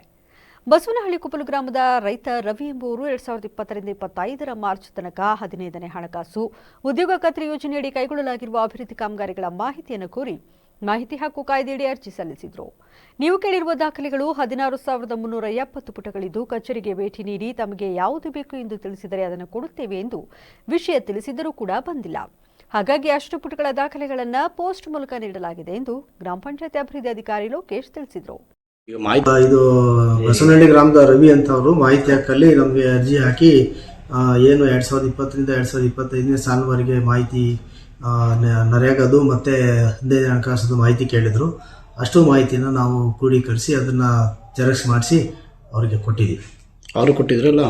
ಬಸವನಹಳ್ಳಿ ಕುಪ್ಪಲು ಗ್ರಾಮದ ರೈತ ರವಿ ಎಂಬುವರು 2020ರಿಂದ 2025 ಮಾರ್ಚ್ ತನಕ 15ನೇ ಹಣಕಾಸು ಉದ್ಯೋಗ ಖಾತ್ರಿ ಯೋಜನೆಯಡಿ ಕೈಗೊಳ್ಳಲಾಗಿರುವ ಅಭಿವೃದ್ಧಿ ಕಾಮಗಾರಿಗಳ ಮಾಹಿತಿಯನ್ನು ಕೋರಿ ಮಾಹಿತಿ ಹಕ್ಕು ಕಾಯ್ದೆಯಡಿ ಅರ್ಜಿ ಸಲ್ಲಿಸಿದರು. ನೀವು ಕೇಳಿರುವ ದಾಖಲೆಗಳು 16,370 ಪುಟಗಳಿದ್ದು, ಕಚೇರಿಗೆ ಭೇಟಿ ನೀಡಿ ತಮಗೆ ಯಾವುದು ಬೇಕು ಎಂದು ತಿಳಿಸಿದರೆ ಅದನ್ನು ಕೊಡುತ್ತೇವೆ ಎಂದು ವಿಷಯ ತಿಳಿಸಿದರೂ ಕೂಡ ಬಂದಿಲ್ಲ. ಹಾಗಾಗಿ ಅಷ್ಟು ಪುಟಗಳ ದಾಖಲೆಗಳನ್ನು ಪೋಸ್ಟ್ ಮೂಲಕ ನೀಡಲಾಗಿದೆ ಎಂದು ಗ್ರಾಮ ಪಂಚಾಯತ್ ಅಭಿವೃದ್ಧಿ ಅಧಿಕಾರಿ ಲೋಕೇಶ್ ತಿಳಿಸಿದರು. ಇದು ಬಸವನಹಳ್ಳಿ ಗ್ರಾಮದ ರವಿ ಅಂತ ಅವರು ಮಾಹಿತಿ ಹಕ್ಕಲ್ಲಿ ನಮಗೆ ಅರ್ಜಿ ಹಾಕಿ ಏನು 2020ರಿಂದ 2025ನೇ ಸಾಲಿನವರೆಗೆ ಮಾಹಿತಿ ನರೇಗಾದು ಮತ್ತು 15ನೇ ಹಣಕಾಸು ಮಾಹಿತಿ ಕೇಳಿದರು. ಅಷ್ಟು ಮಾಹಿತಿನ ನಾವು ಕ್ರೋಢೀಕರಿಸಿ ಅದನ್ನು ಜೆರಾಕ್ಸ್ ಮಾಡಿಸಿ ಅವರಿಗೆ ಕೊಟ್ಟಿದ್ದೀವಿ. ಅವರು ಕೊಟ್ಟಿದ್ರಲ್ಲ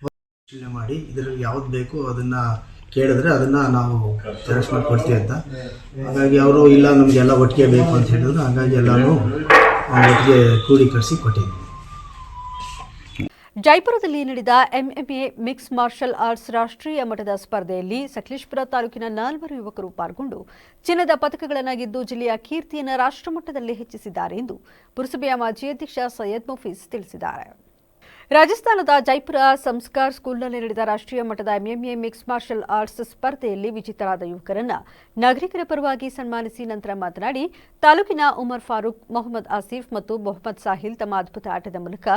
ಪರಿಶೀಲನೆ ಮಾಡಿ ಇದರಲ್ಲಿ ಯಾವ್ದು ಬೇಕು ಅದನ್ನು ಕೇಳಿದ್ರೆ ಅದನ್ನು ನಾವು ಜೆರಾಕ್ಸ್ ಮಾಡಿ ಕೊಡ್ತೀವಿ ಅಂತ. ಹಾಗಾಗಿ ಅವರು ಇಲ್ಲ ನಮಗೆಲ್ಲ ಒಟ್ಟಿಗೆ ಬೇಕು ಅಂತ ಹೇಳಿದ್ರು. ಹಾಗಾಗಿ ಎಲ್ಲನೂ ಒಟ್ಟಿಗೆ ಕ್ರೋಢೀಕರಿಸಿ ಕೊಟ್ಟಿದ್ದೀವಿ. ಜೈಪುರದಲ್ಲಿ ನಡೆದ MMA ಮಿಕ್ಸ್ ಮಾರ್ಷಲ್ ಆರ್ಟ್ಸ್ ರಾಷ್ಟ್ರೀಯ ಮಟ್ಟದ ಸ್ಪರ್ಧೆಯಲ್ಲಿ ಸಕಲೇಶಪುರ ತಾಲೂಕಿನ 4 ಯುವಕರು ಪಾಲ್ಗೊಂಡು ಚಿನ್ನದ ಪದಕಗಳನ್ನು ಗೆದ್ದು ಜಿಲ್ಲೆಯ ಕೀರ್ತಿಯನ್ನು ರಾಷ್ಟ್ರಮಟ್ಟದಲ್ಲಿ ಹೆಚ್ಚಿಸಿದ್ದಾರೆ ಎಂದು ಪುರಸಭೆಯ ಮಾಜಿ ಅಧ್ಯಕ್ಷ ಸೈಯದ್ ಮುಫೀಸ್ ತಿಳಿಸಿದ್ದಾರೆ. ರಾಜಸ್ಥಾನದ ಜೈಪುರ ಸಂಸ್ಕಾರ್ ಸ್ಕೂಲ್ನಲ್ಲಿ ನಡೆದ ರಾಷ್ಟ್ರೀಯ ಮಟ್ಟದ MMA ಮಿಕ್ಸ್ ಮಾರ್ಷಲ್ ಆರ್ಟ್ಸ್ ಸ್ಪರ್ಧೆಯಲ್ಲಿ ವಿಜೇತರಾದ ಯುವಕರನ್ನು ನಾಗರಿಕರ ಪರವಾಗಿ ಸನ್ಮಾನಿಸಿ ನಂತರ ಮಾತನಾಡಿ, ತಾಲೂಕಿನ ಉಮರ್ ಫಾರೂಕ್, ಮೊಹಮ್ಮದ್ ಆಸಿಫ್ ಮತ್ತು ಮೊಹಮ್ಮದ್ ಸಾಹಿಲ್ ತಮ್ಮ ಅದ್ಭುತ ಆಟದ ಮೂಲಕ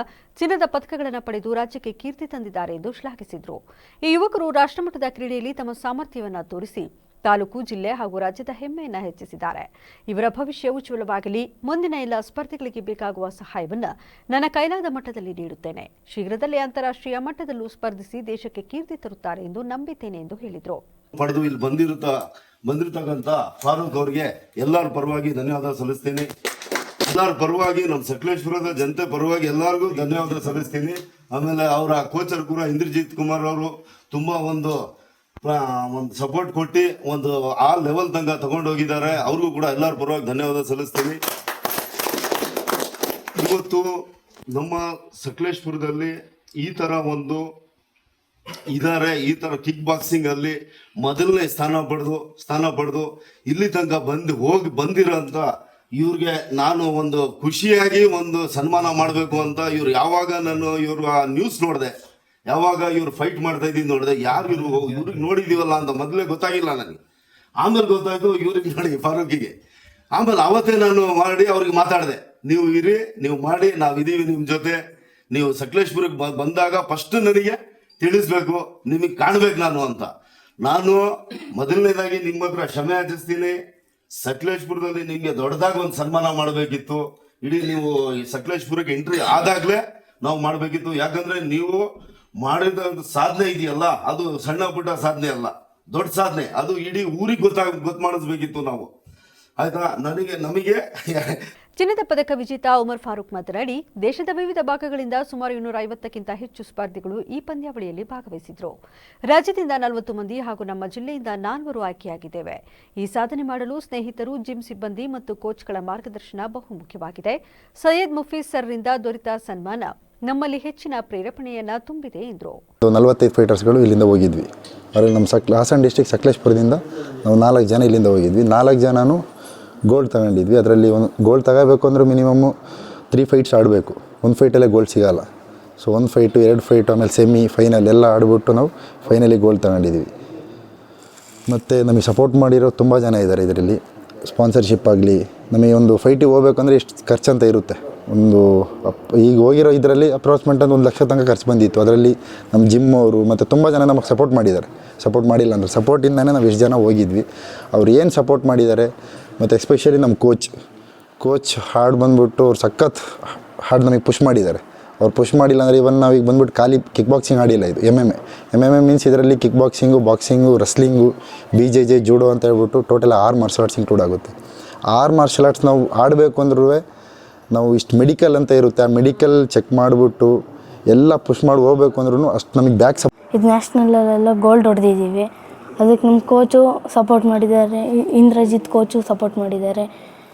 ಚಿನ್ನದ ಪದಕಗಳನ್ನು ಪಡೆದು ರಾಜ್ಯಕ್ಕೆ ಕೀರ್ತಿ ತಂದಿದ್ದಾರೆ ಎಂದು ಶ್ಲಾಘಿಸಿದರು. ಈ ಯುವಕರು ರಾಷ್ಟ್ರಮಟ್ಟದ ಕ್ರೀಡೆಯಲ್ಲಿ ತಮ್ಮ ಸಾಮರ್ಥ್ಯವನ್ನು ತೋರಿಸಿ ತಾಲೂಕು, ಜಿಲ್ಲೆ ಹಾಗೂ ರಾಜ್ಯದ ಹೆಮ್ಮೆಯನ್ನು ಹೆಚ್ಚಿಸಿದ್ದಾರೆ. ಇವರ ಭವಿಷ್ಯ ಉಜ್ವಲವಾಗಲಿ. ಮುಂದಿನ ಎಲ್ಲ ಸ್ಪರ್ಧೆಗಳಿಗೆ ಬೇಕಾಗುವ ಸಹಾಯವನ್ನು ನನ್ನ ಕೈಲಾದ ಮಟ್ಟದಲ್ಲಿ ನೀಡುತ್ತೇನೆ. ಶೀಘ್ರದಲ್ಲೇ ಅಂತಾರಾಷ್ಟ್ರೀಯ ಮಟ್ಟದಲ್ಲೂ ಸ್ಪರ್ಧಿಸಿ ದೇಶಕ್ಕೆ ಕೀರ್ತಿ ತರುತ್ತಾರೆ ಎಂದು ನಂಬಿದ್ದೇನೆ ಎಂದು ಹೇಳಿದರು. ಪಡೆದು ಇಲ್ಲಿ ಬಂದಿರತಕ್ಕಂಥ ಫಾರೂಕ್ ಅವರಿಗೆ ಎಲ್ಲರ ಪರವಾಗಿ ಧನ್ಯವಾದ ಸಲ್ಲಿಸ್ತೀನಿ. ಎಲ್ಲರ ಪರವಾಗಿ ನಮ್ಮ ಸಕಲೇಶ್ಪುರದ ಜನತೆ ಪರವಾಗಿ ಎಲ್ಲರಿಗೂ ಧನ್ಯವಾದ ಸಲ್ಲಿಸ್ತೀನಿ. ಆಮೇಲೆ ಅವರ ಕೋಚರ್ ಕೂಡ ಇಂದ್ರಜಿತ್ ಕುಮಾರ್ ಅವರು ತುಂಬಾ ಒಂದು ಸಪೋರ್ಟ್ ಕೊಟ್ಟು ಒಂದು ಆ ಲೆವೆಲ್ ತನಕ ತಗೊಂಡು ಹೋಗಿದ್ದಾರೆ. ಅವ್ರಿಗೂ ಕೂಡ ಎಲ್ಲರ ಪರವಾಗಿ ಧನ್ಯವಾದ ಸಲ್ಲಿಸ್ತೀನಿ. ಇವತ್ತು ನಮ್ಮ ಸಕಲೇಶ್ಪುರದಲ್ಲಿ ಈ ತರ ಒಂದು ಇದ್ದಾರೆ, ಈ ತರ ಕಿಕ್ ಬಾಕ್ಸಿಂಗ್ ಅಲ್ಲಿ ಮೊದಲನೇ ಸ್ಥಾನ ಪಡೆದು ಇಲ್ಲಿ ತನಕ ಬಂದಿರೋಂಥ ಇವ್ರಿಗೆ ನಾನು ಒಂದು ಖುಷಿಯಾಗಿ ಒಂದು ಸನ್ಮಾನ ಮಾಡಬೇಕು ಅಂತ ಯಾವಾಗ ನಾನು ಇವ್ರ ನ್ಯೂಸ್ ನೋಡಿದೆ, ಯಾವಾಗ ಇವ್ರು ಫೈಟ್ ಮಾಡ್ತಾ ಇದ್ದೀನಿ ನೋಡಿದೆ, ಯಾರು ಇವ್ರಿಗೆ ನೋಡಿದೀವಲ್ಲ ಅಂತ ಮೊದಲೇ ಗೊತ್ತಾಗಿಲ್ಲ ನನಗೆ. ಆಮೇಲೆ ಗೊತ್ತಾಯ್ತು ಇವ್ರಿಗೆ ನೋಡಿ ಫಾರೂಕಿಗೆ. ಆಮೇಲೆ ಅವತ್ತೇ ನಾನು ಮಾಡಿ ಅವ್ರಿಗೆ ಮಾತಾಡಿದೆ, ನೀವು ಇರಿ, ನೀವು ಮಾಡಿ, ನಾವಿದ್ದೀವಿ ನಿಮ್ಮ ಜೊತೆ. ನೀವು ಸಕಲೇಶ್ಪುರಕ್ಕೆ ಬಂದಾಗ ಫಸ್ಟ್ ನನಗೆ ತಿಳಿಸ್ಬೇಕು, ನಿಮಗೆ ಕಾಣ್ಬೇಕು ನಾನು ಅಂತ. ನಾನು ಮೊದಲನೇದಾಗಿ ನಿಮ್ಮ ಹತ್ರ ಕ್ಷಮೆ ಯಾಚಿಸ್ತೀನಿ. ಸಕಲೇಶ್ಪುರದಲ್ಲಿ ನಿಮಗೆ ದೊಡ್ಡದಾಗಿ ಒಂದು ಸನ್ಮಾನ ಮಾಡಬೇಕಿತ್ತು. ಇಡೀ ನೀವು ಸಕಲೇಶ್ಪುರಕ್ಕೆ ಎಂಟ್ರಿ ಆದಾಗಲೇ ನಾವು ಮಾಡಬೇಕಿತ್ತು. ಯಾಕಂದ್ರೆ ನೀವು ಮಾಡಿದ ಸಾಧನೆ ಇದೆಯಲ್ಲ, ಅದು ಸಣ್ಣ ಪುಟ್ಟ ಸಾಧನೆ ಅಲ್ಲ, ದೊಡ್ಡ ಸಾಧನೆ. ಅದು ಇಡೀ ಊರಿಗೆ ಗೊತ್ತು ಮಾಡಿಸ್ಬೇಕಿತ್ತು ನಾವು. ಆಯ್ತಾ? ನಮಗೆ ಚಿನ್ನದ ಪದಕ ವಿಜೇತ ಉಮರ್ ಫಾರೂಕ್ ಮಾತನಾಡಿ, ದೇಶದ ವಿವಿಧ ಭಾಗಗಳಿಂದ ಸುಮಾರು 250ಕ್ಕಿಂತ ಹೆಚ್ಚು ಸ್ಪರ್ಧಿಗಳು ಈ ಪಂದ್ಯಾವಳಿಯಲ್ಲಿ ಭಾಗವಹಿಸಿದ್ರು. ರಾಜ್ಯದಿಂದ 40 ಮಂದಿ ಹಾಗೂ ನಮ್ಮ ಜಿಲ್ಲೆಯಿಂದ 4 ಆಯ್ಕೆಯಾಗಿದ್ದೇವೆ. ಈ ಸಾಧನೆ ಮಾಡಲು ಸ್ನೇಹಿತರು, ಜಿಮ್ ಸಿಬ್ಬಂದಿ ಮತ್ತು ಕೋಚ್ಗಳ ಮಾರ್ಗದರ್ಶನ ಬಹುಮುಖ್ಯವಾಗಿದೆ. ಸೈಯದ್ ಮುಫೀಸ್ ಸರ್ರಿಂದ ದೊರೆತ ಸನ್ಮಾನ ನಮ್ಮಲ್ಲಿ ಹೆಚ್ಚಿನ ಪ್ರೇರೇಪಣೆಯನ್ನ ತುಂಬಿದೆ ಎಂದರು. 45 ಫೈಟರ್ಸ್ಗಳು ಇಲ್ಲಿಂದ ಹೋಗಿದ್ವಿ. ಅದರಲ್ಲಿ ನಮ್ಮ ಹಾಸನ ಡಿಸ್ಟ್ರಿಕ್ಟ್ ಸಕಲೇಶಪುರದಿಂದ ನಾವು 4 ಜನ ಇಲ್ಲಿಂದ ಹೋಗಿದ್ವಿ. 4 ಜನನೂ ಗೋಲ್ಡ್ ತಗೊಂಡಿದ್ವಿ. ಅದರಲ್ಲಿ ಒಂದು ಗೋಲ್ಡ್ ತಗೋಬೇಕು ಅಂದರೆ ಮಿನಿಮಮ್ಮು 3 ಫೈಟ್ಸ್ ಆಡಬೇಕು. ಒಂದು ಫೈಟಲ್ಲೇ ಗೋಲ್ಡ್ ಸಿಗೋಲ್ಲ. ಸೊ 1 ಫೈಟು, 2 ಫೈಟು, ಆಮೇಲೆ ಸೆಮಿ ಫೈನಲ್ ಎಲ್ಲ ಆಡಿಬಿಟ್ಟು ನಾವು ಫೈನಲಿ ಗೋಲ್ಡ್ ತಗೊಂಡಿದ್ವಿ. ಮತ್ತು ನಮಗೆ ಸಪೋರ್ಟ್ ಮಾಡಿರೋ ತುಂಬ ಜನ ಇದ್ದಾರೆ. ಇದರಲ್ಲಿ ಸ್ಪಾನ್ಸರ್ಶಿಪ್ ಆಗಲಿ, ನಮಗೆ ಒಂದು ಫೈಟಿಗೆ ಹೋಗ್ಬೇಕಂದ್ರೆ ಎಷ್ಟು ಖರ್ಚಂತ ಇರುತ್ತೆ. ಒಂದು ಈಗ ಹೋಗಿರೋ ಇದರಲ್ಲಿ ಅಪ್ರಾಕ್ಸಿಮೇಟ್ ಒಂದು 1 ಲಕ್ಷ ತನಕ ಖರ್ಚು ಬಂದಿತ್ತು. ಅದರಲ್ಲಿ ನಮ್ಮ ಜಿಮ್ ಅವರು ಮತ್ತು ತುಂಬ ಜನ ನಮಗೆ ಸಪೋರ್ಟ್ ಮಾಡಿದ್ದಾರೆ. ಸಪೋರ್ಟ್ ಮಾಡಿಲ್ಲ ಅಂದರೆ ಸಪೋರ್ಟಿಂದನೇ ನಾವು ಎಷ್ಟು ಜನ ಹೋಗಿದ್ವಿ. ಅವ್ರು ಏನು ಸಪೋರ್ಟ್ ಮಾಡಿದ್ದಾರೆ, ಮತ್ತು ಎಸ್ಪೆಷಲಿ ನಮ್ಮ ಕೋಚ್ ಹಾಡು ಬಂದುಬಿಟ್ಟು ಅವ್ರು ಸಖತ್ ಹಾಡು ನಮಗೆ ಪುಷ್ ಮಾಡಿದ್ದಾರೆ. ಅವ್ರು ಪುಷ್ ಮಾಡಿಲ್ಲ ಅಂದರೆ ಇವನ್ ನಾವೀಗ ಬಂದುಬಿಟ್ಟು ಖಾಲಿ ಕಿಕ್ ಬಾಕ್ಸಿಂಗ್ ಆಡಿಲ್ಲ. ಇದು MMA ಮೀನ್ಸ್ ಇದರಲ್ಲಿ ಕಿಕ್ ಬಾಕ್ಸಿಂಗು, ರೆಸ್ಲಿಂಗು, BJJ, ಜೂಡೋ ಅಂತ ಹೇಳ್ಬಿಟ್ಟು ಟೋಟಲ್ 6 ಮಾರ್ಷಲ್ ಆರ್ಟ್ಸ್ ಇನ್ಕ್ಲೂಡ್ ಆಗುತ್ತೆ. 6 ಮಾರ್ಷಲ್ ಆರ್ಟ್ಸ್ ನಾವು ಆಡಬೇಕು ಅಂದ್ರೂ ನಾವು ಇಷ್ಟು ಮೆಡಿಕಲ್ ಅಂತ ಇರುತ್ತೆ. ಆ ಮೆಡಿಕಲ್ ಚೆಕ್ ಮಾಡಿಬಿಟ್ಟು ಎಲ್ಲ ಪುಷ್ ಮಾಡಿ ಹೋಗ್ಬೇಕು ಅಂದ್ರೂ ಅಷ್ಟು ನಮಗೆ ಬ್ಯಾಕ್ ಇದು ನ್ಯಾಷನಲಲ್ಲೆಲ್ಲ ಗೋಲ್ಡ್ ಹೊಡೆದಿದ್ದೀವಿ. ಅದಕ್ಕೆ ನಮ್ಮ ಕೋಚು ಸಪೋರ್ಟ್ ಮಾಡಿದ್ದಾರೆ, ಇಂದ್ರಜಿತ್ ಕೋಚು ಸಪೋರ್ಟ್ ಮಾಡಿದ್ದಾರೆ.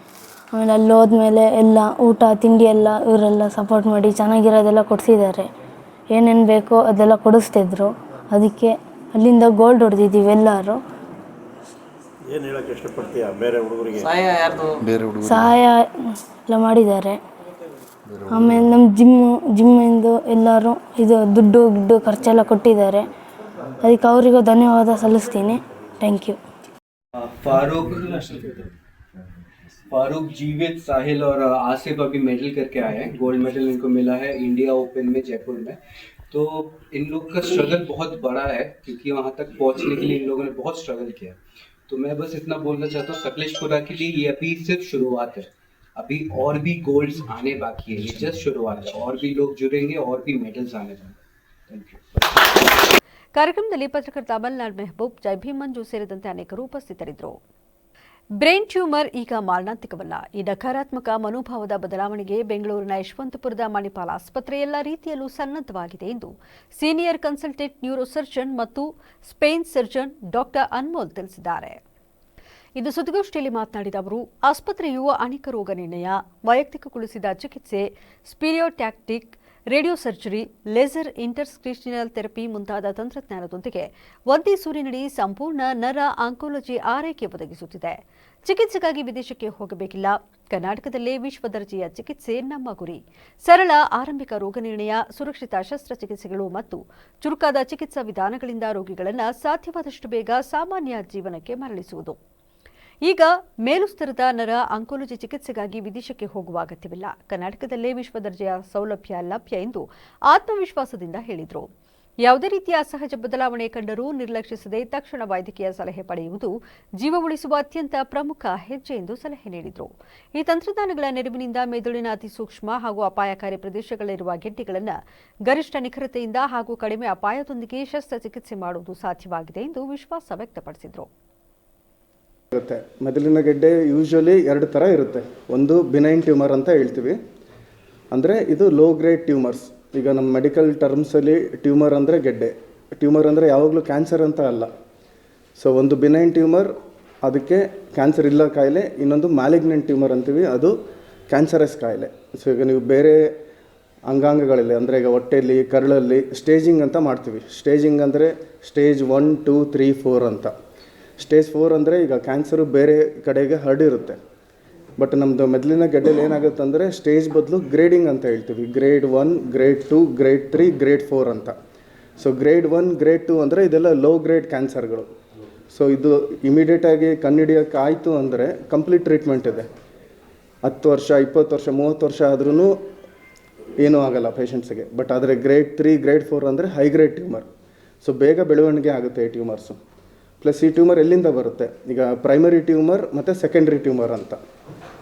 ಆಮೇಲೆ ಅಲ್ಲಿ ಹೋದ್ಮೇಲೆ ಎಲ್ಲ ಊಟ ತಿಂಡಿ ಎಲ್ಲ ಇವರೆಲ್ಲ ಸಪೋರ್ಟ್ ಮಾಡಿ ಚೆನ್ನಾಗಿರೋದೆಲ್ಲ ಕೊಡಿಸಿದ್ದಾರೆ. ಏನೇನು ಬೇಕೋ ಅದೆಲ್ಲ ಕೊಡಿಸ್ತಿದ್ರು. ಅದಕ್ಕೆ ಅಲ್ಲಿಂದ ಗೋಲ್ಡ್ ಹೊಡೆದಿದ್ದೀವಿ ಎಲ್ಲರೂ. ಏನು ಹೇಳಕ್ಕೆ ಇಷ್ಟಪಡ್ತೀಯಾ ಬೇರೆ ಹುಡುಗರಿಗೆ? ಸಹಾಯ ಎಲ್ಲ ಮಾಡಿದ್ದಾರೆ. ಆಮೇಲೆ ನಮ್ಮ ಜಿಮ್ಮಿಂದು ಎಲ್ಲರೂ ಇದು ದುಡ್ಡು ಖರ್ಚೆಲ್ಲ ಕೊಟ್ಟಿದ್ದಾರೆ. ಅದಕ್ಕೆ ಅವರಿಗೂ ಧನ್ಯವಾದ ಸಲ್ಲಿಸ್ತೀನಿ. Thank you. फारूक, जीवित, साहिल और आसिफ अभी मेडल करके आए हैं. गोल्ड मेडल इनको मिला है इंडिया ओपन में जयपुर में. तो इन लोग का स्ट्रगल बहुत बड़ा है क्योंकि वहाँ तक पहुँचने के लिए इन लोगों ने बहुत स्ट्रगल किया. तो मैं बस इतना बोलना चाहता हूँ, सकलेशपुरा के लिए ये अभी सिर्फ शुरुआत है. अभी और भी गोल्ड्स आने बाकी है. ये जस्ट शुरुआत है. और भी लोग जुड़ेंगे और भी मेडल्स आने वाले. Thank you. ಕಾರ್ಯಕ್ರಮದಲ್ಲಿ ಪತ್ರಕರ್ತ ಮಲ್ನಾಡ್ ಮೆಹಬೂಬ್, ಜೈ ಭೀಮ್ ಮಂಜು ಸೇರಿದಂತೆ ಅನೇಕರು ಉಪಸ್ಥಿತರಿದ್ದರು. ಬ್ರೈನ್ ಟ್ಯೂಮರ್ ಈಗ ಮಾರಣಾಂತಿಕವಲ್ಲ. ಈ ನಕಾರಾತ್ಮಕ ಮನೋಭಾವದ ಬದಲಾವಣೆಗೆ ಬೆಂಗಳೂರಿನ ಯಶವಂತಪುರದ ಮಣಿಪಾಲ ಆಸ್ಪತ್ರೆ ಎಲ್ಲ ರೀತಿಯಲ್ಲೂ ಸನ್ನದ್ಧವಾಗಿದೆ ಎಂದು ಸೀನಿಯರ್ ಕನ್ಸಲ್ಟೆಂಟ್ ನ್ಯೂರೋ ಸರ್ಜನ್ ಮತ್ತು ಸ್ಪೈನ್ ಸರ್ಜನ್ ಡಾಕ್ಟರ್ ಅನ್ಮೋಲ್ ತಿಳಿಸಿದ್ದಾರೆ. ಇದು ಸುದ್ದಿಗೋಷ್ಠಿಯಲ್ಲಿ ಮಾತನಾಡಿದ ಅವರು, ಆಸ್ಪತ್ರೆಯು ಅನೇಕ ರೋಗ ನಿರ್ಣಯ, ವೈಯಕ್ತಿಕಗೊಳಿಸಿದ ಚಿಕಿತ್ಸೆ, ಸ್ಪೀರಿಯೋಟ್ಯಾಕ್ಟಿಕ್, ರೇಡಿಯೋ ಸರ್ಜರಿ, ಲೇಸರ್ ಇಂಟರ್ಸ್ಕ್ರಿಷನಲ್ ಥೆರಪಿ ಮುಂತಾದ ತಂತ್ರಜ್ಞಾನದೊಂದಿಗೆ ಒಂದೇ ಸೂರಿನಡಿ ಸಂಪೂರ್ಣ ನರ ಆಂಕೋಲಜಿ ಆರೈಕೆ ಒದಗಿಸುತ್ತಿದೆ. ಚಿಕಿತ್ಸೆಗಾಗಿ ವಿದೇಶಕ್ಕೆ ಹೋಗಬೇಕಿಲ್ಲ. ಕರ್ನಾಟಕದಲ್ಲೇ ವಿಶ್ವದರ್ಜೆಯ ಚಿಕಿತ್ಸೆ ನಮ್ಮ ಗುರಿ. ಸರಳ ಆರಂಭಿಕ ರೋಗ ನಿರ್ಣಯ, ಸುರಕ್ಷಿತ ಶಸ್ತ್ರಚಿಕಿತ್ಸೆಗಳು ಮತ್ತು ಚುರುಕಾದ ಚಿಕಿತ್ಸಾ ವಿಧಾನಗಳಿಂದ ರೋಗಿಗಳನ್ನು ಸಾಧ್ಯವಾದಷ್ಟು ಬೇಗ ಸಾಮಾನ್ಯ ಜೀವನಕ್ಕೆ ಮರಳಿಸುವುದು. ಈಗ ಮೇಲುಸ್ತರದ ನರ ಆಂಕೋಲಜಿ ಚಿಕಿತ್ಸೆಗಾಗಿ ವಿದೇಶಕ್ಕೆ ಹೋಗುವ ಅಗತ್ಯವಿಲ್ಲ. ಕರ್ನಾಟಕದಲ್ಲೇ ವಿಶ್ವದರ್ಜೆಯ ಸೌಲಭ್ಯ ಲಭ್ಯ ಎಂದು ಆತ್ಮವಿಶ್ವಾಸದಿಂದ ಹೇಳಿದರು. ಯಾವುದೇ ರೀತಿಯ ಅಸಹಜ ಬದಲಾವಣೆ ಕಂಡರೂ ನಿರ್ಲಕ್ಷಿಸದೆ ತಕ್ಷಣ ವೈದ್ಯಕೀಯ ಸಲಹೆ ಪಡೆಯುವುದು ಜೀವ ಉಳಿಸುವ ಅತ್ಯಂತ ಪ್ರಮುಖ ಹೆಜ್ಜೆ ಎಂದು ಸಲಹೆ ನೀಡಿದರು. ಈ ತಂತ್ರಜ್ಞಾನಗಳ ನೆರವಿನಿಂದ ಮೆದುಳಿನ ಅತಿ ಸೂಕ್ಷ್ಮ ಹಾಗೂ ಅಪಾಯಕಾರಿ ಪ್ರದೇಶಗಳಲ್ಲಿರುವ ಗೆಡ್ಡೆಗಳನ್ನು ಗರಿಷ್ಠ ನಿಖರತೆಯಿಂದ ಹಾಗೂ ಕಡಿಮೆ ಅಪಾಯದೊಂದಿಗೆ ಶಸ್ತ್ರಚಿಕಿತ್ಸೆ ಮಾಡುವುದು ಸಾಧ್ಯವಾಗಿದೆ ಎಂದು ವಿಶ್ವಾಸ ವ್ಯಕ್ತಪಡಿಸಿದರು. ಮೆದುಳಿನ ಗೆಡ್ಡೆ ಯೂಶ್ವಲಿ 2 ಥರ ಇರುತ್ತೆ. ಒಂದು ಬಿನೈನ್ ಟ್ಯೂಮರ್ ಅಂತ ಹೇಳ್ತೀವಿ, ಅಂದರೆ ಇದು ಲೋ ಗ್ರೇಡ್ ಟ್ಯೂಮರ್ಸ್. ಈಗ ನಮ್ಮ ಮೆಡಿಕಲ್ ಟರ್ಮ್ಸಲ್ಲಿ ಟ್ಯೂಮರ್ ಅಂದರೆ ಗೆಡ್ಡೆ, ಟ್ಯೂಮರ್ ಅಂದರೆ ಯಾವಾಗಲೂ ಕ್ಯಾನ್ಸರ್ ಅಂತ ಅಲ್ಲ. ಸೊ ಒಂದು ಬಿನೈನ್ ಟ್ಯೂಮರ್, ಅದಕ್ಕೆ ಕ್ಯಾನ್ಸರ್ ಇಲ್ಲ ಕಾಯಿಲೆ. ಇನ್ನೊಂದು ಮ್ಯಾಲಿಗ್ನೆಂಟ್ ಟ್ಯೂಮರ್ ಅಂತೀವಿ, ಅದು ಕ್ಯಾನ್ಸರಸ್ ಕಾಯಿಲೆ. ಸೊ ಈಗ ನೀವು ಬೇರೆ ಅಂಗಾಂಗಗಳಲ್ಲಿ, ಅಂದರೆ ಈಗ ಹೊಟ್ಟೆಯಲ್ಲಿ, ಕರಳಲ್ಲಿ ಸ್ಟೇಜಿಂಗ್ ಅಂತ ಮಾಡ್ತೀವಿ. ಸ್ಟೇಜಿಂಗ್ ಅಂದರೆ ಸ್ಟೇಜ್ 1, 2, 3, 4 ಅಂತ. ಸ್ಟೇಜ್ 4 ಅಂದರೆ ಈಗ ಕ್ಯಾನ್ಸರು ಬೇರೆ ಕಡೆಗೆ ಹರಡಿರುತ್ತೆ. ಬಟ್ ನಮ್ಮದು ಮೆದುಳಿನ ಗೆಡ್ಡೆಲಿ ಏನಾಗುತ್ತೆ ಅಂದರೆ ಸ್ಟೇಜ್ ಬದಲು ಗ್ರೇಡಿಂಗ್ ಅಂತ ಹೇಳ್ತೀವಿ. ಗ್ರೇಡ್ 1, ಗ್ರೇಡ್ 2, ಗ್ರೇಡ್ 3, ಗ್ರೇಡ್ 4 ಅಂತ. ಸೊ ಗ್ರೇಡ್ 1, ಗ್ರೇಡ್ 2 ಅಂದರೆ ಇದೆಲ್ಲ ಲೋ ಗ್ರೇಡ್ ಕ್ಯಾನ್ಸರ್ಗಳು. ಸೊ ಇದು ಇಮಿಡಿಯೇಟಾಗಿ ಕಂಡುಹಿಡಿಯೋಕ್ಕೆ ಆಯಿತು ಅಂದರೆ ಕಂಪ್ಲೀಟ್ ಟ್ರೀಟ್ಮೆಂಟ್ ಇದೆ. 10 ವರ್ಷ, 20 ವರ್ಷ, 30 ವರ್ಷ ಆದ್ರೂ ಏನೂ ಆಗಲ್ಲ ಪೇಷಂಟ್ಸಿಗೆ. ಬಟ್ ಆದರೆ ಗ್ರೇಡ್ 3, ಗ್ರೇಡ್ 4 ಅಂದರೆ ಹೈ ಗ್ರೇಡ್ ಟ್ಯೂಮರ್. ಸೊ ಬೇಗ ಬೆಳವಣಿಗೆ ಆಗುತ್ತೆ ಈ ಟ್ಯೂಮರ್ಸು. ಪ್ಲಸ್ ಈ ಟ್ಯೂಮರ್ ಎಲ್ಲಿಂದ ಬರುತ್ತೆ? ಈಗ ಪ್ರೈಮರಿ ಟ್ಯೂಮರ್ ಮತ್ತು ಸೆಕೆಂಡ್ರಿ ಟ್ಯೂಮರ್ ಅಂತ.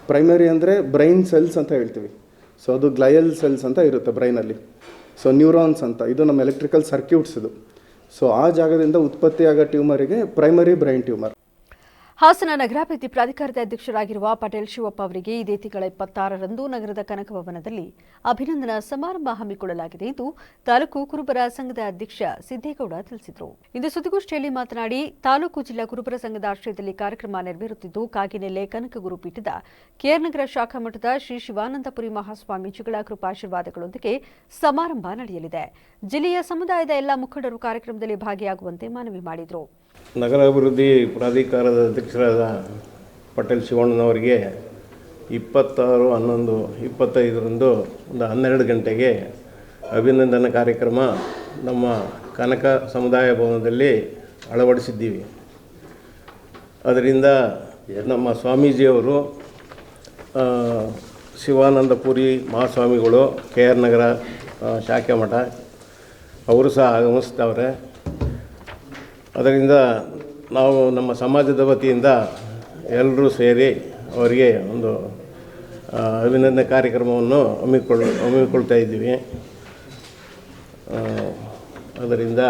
ಪ್ರೈಮರಿ ಅಂದರೆ ಬ್ರೈನ್ ಸೆಲ್ಸ್ ಅಂತ ಹೇಳ್ತೀವಿ. ಸೊ ಅದು ಗ್ಲಯಲ್ ಸೆಲ್ಸ್ ಅಂತ ಇರುತ್ತೆ ಬ್ರೈನಲ್ಲಿ. ಸೊ ನ್ಯೂರಾನ್ಸ್ ಅಂತ, ಇದು ನಮ್ಮ ಎಲೆಕ್ಟ್ರಿಕಲ್ ಸರ್ಕ್ಯೂಟ್ಸ್ ಇದು. ಸೊ ಆ ಜಾಗದಿಂದ ಉತ್ಪತ್ತಿಯಾಗೋ ಟ್ಯೂಮರಿಗೆ ಪ್ರೈಮರಿ ಬ್ರೈನ್ ಟ್ಯೂಮರ್. ಹಾಸನ ನಗರಾಭಿವೃದ್ಧಿ ಪ್ರಾಧಿಕಾರದ ಅಧ್ಯಕ್ಷರಾಗಿರುವ ಪಟೇಲ್ ಶಿವಪ್ಪ ಅವರಿಗೆ ಇದೇ ತಿಂಗಳ 26ರಂದು ನಗರದ ಕನಕ ಭವನದಲ್ಲಿ ಅಭಿನಂದನಾ ಸಮಾರಂಭ ಹಮ್ಮಿಕೊಳ್ಳಲಾಗಿದೆ ಎಂದು ತಾಲೂಕು ಕುರುಬರ ಸಂಘದ ಅಧ್ಯಕ್ಷ ಸಿದ್ದೇಗೌಡ ತಿಳಿಸಿದರು. ಇಂದು ಸುದ್ದಿಗೋಷ್ಠಿಯಲ್ಲಿ ಮಾತನಾಡಿ, ತಾಲೂಕು ಜಿಲ್ಲಾ ಕುರುಬರ ಸಂಘದ ಆಶ್ರಯದಲ್ಲಿ ಕಾರ್ಯಕ್ರಮ ನೆರವೇರುತ್ತಿದ್ದು, ಕಾಗಿನೆಲೆ ಕನಕ ಗುರುಪೀಠದ ಕೆಆರ್ನಗರ ಶಾಖಾ ಮಠದ ಶ್ರೀ ಶಿವಾನಂದಪುರಿ ಮಹಾಸ್ವಾಮೀಜಿಗಳ ಕೃಪಾಶೀರ್ವಾದಗಳೊಂದಿಗೆ ಸಮಾರಂಭ ನಡೆಯಲಿದೆ. ಜಿಲ್ಲೆಯ ಸಮುದಾಯದ ಎಲ್ಲ ಮುಖಂಡರು ಕಾರ್ಯಕ್ರಮದಲ್ಲಿ ಭಾಗಿಯಾಗುವಂತೆ ಮನವಿ ಮಾಡಿದರು. ನಗರಾಭಿವೃದ್ಧಿ ಪ್ರಾಧಿಕಾರದ ಅಧ್ಯಕ್ಷರಾದ ಪಟೇಲ್ ಶಿವಣ್ಣನವರಿಗೆ 26/11/25ರಂದು ಒಂದು 12 ಗಂಟೆಗೆ ಅಭಿನಂದನಾ ಕಾರ್ಯಕ್ರಮ ನಮ್ಮ ಕನಕ ಸಮುದಾಯ ಭವನದಲ್ಲಿ ಅಳವಡಿಸಿದ್ದೀವಿ. ಅದರಿಂದ ನಮ್ಮ ಸ್ವಾಮೀಜಿಯವರು ಶಿವಾನಂದಪುರಿ ಮಹಾಸ್ವಾಮಿಗಳು KR ನಗರ ಶಾಖೆ ಮಠ ಅವರು ಸಹ ಆಗಮಿಸ್ತವ್ರೆ. ಅದರಿಂದ ನಾವು ನಮ್ಮ ಸಮಾಜದ ವತಿಯಿಂದ ಎಲ್ಲರೂ ಸೇರಿ ಅವರಿಗೆ ಒಂದು ಅಭಿನಂದನೆ ಕಾರ್ಯಕ್ರಮವನ್ನು ಹಮ್ಮಿಕೊಳ್ತಾ ಇದ್ದೀವಿ. ಅದರಿಂದ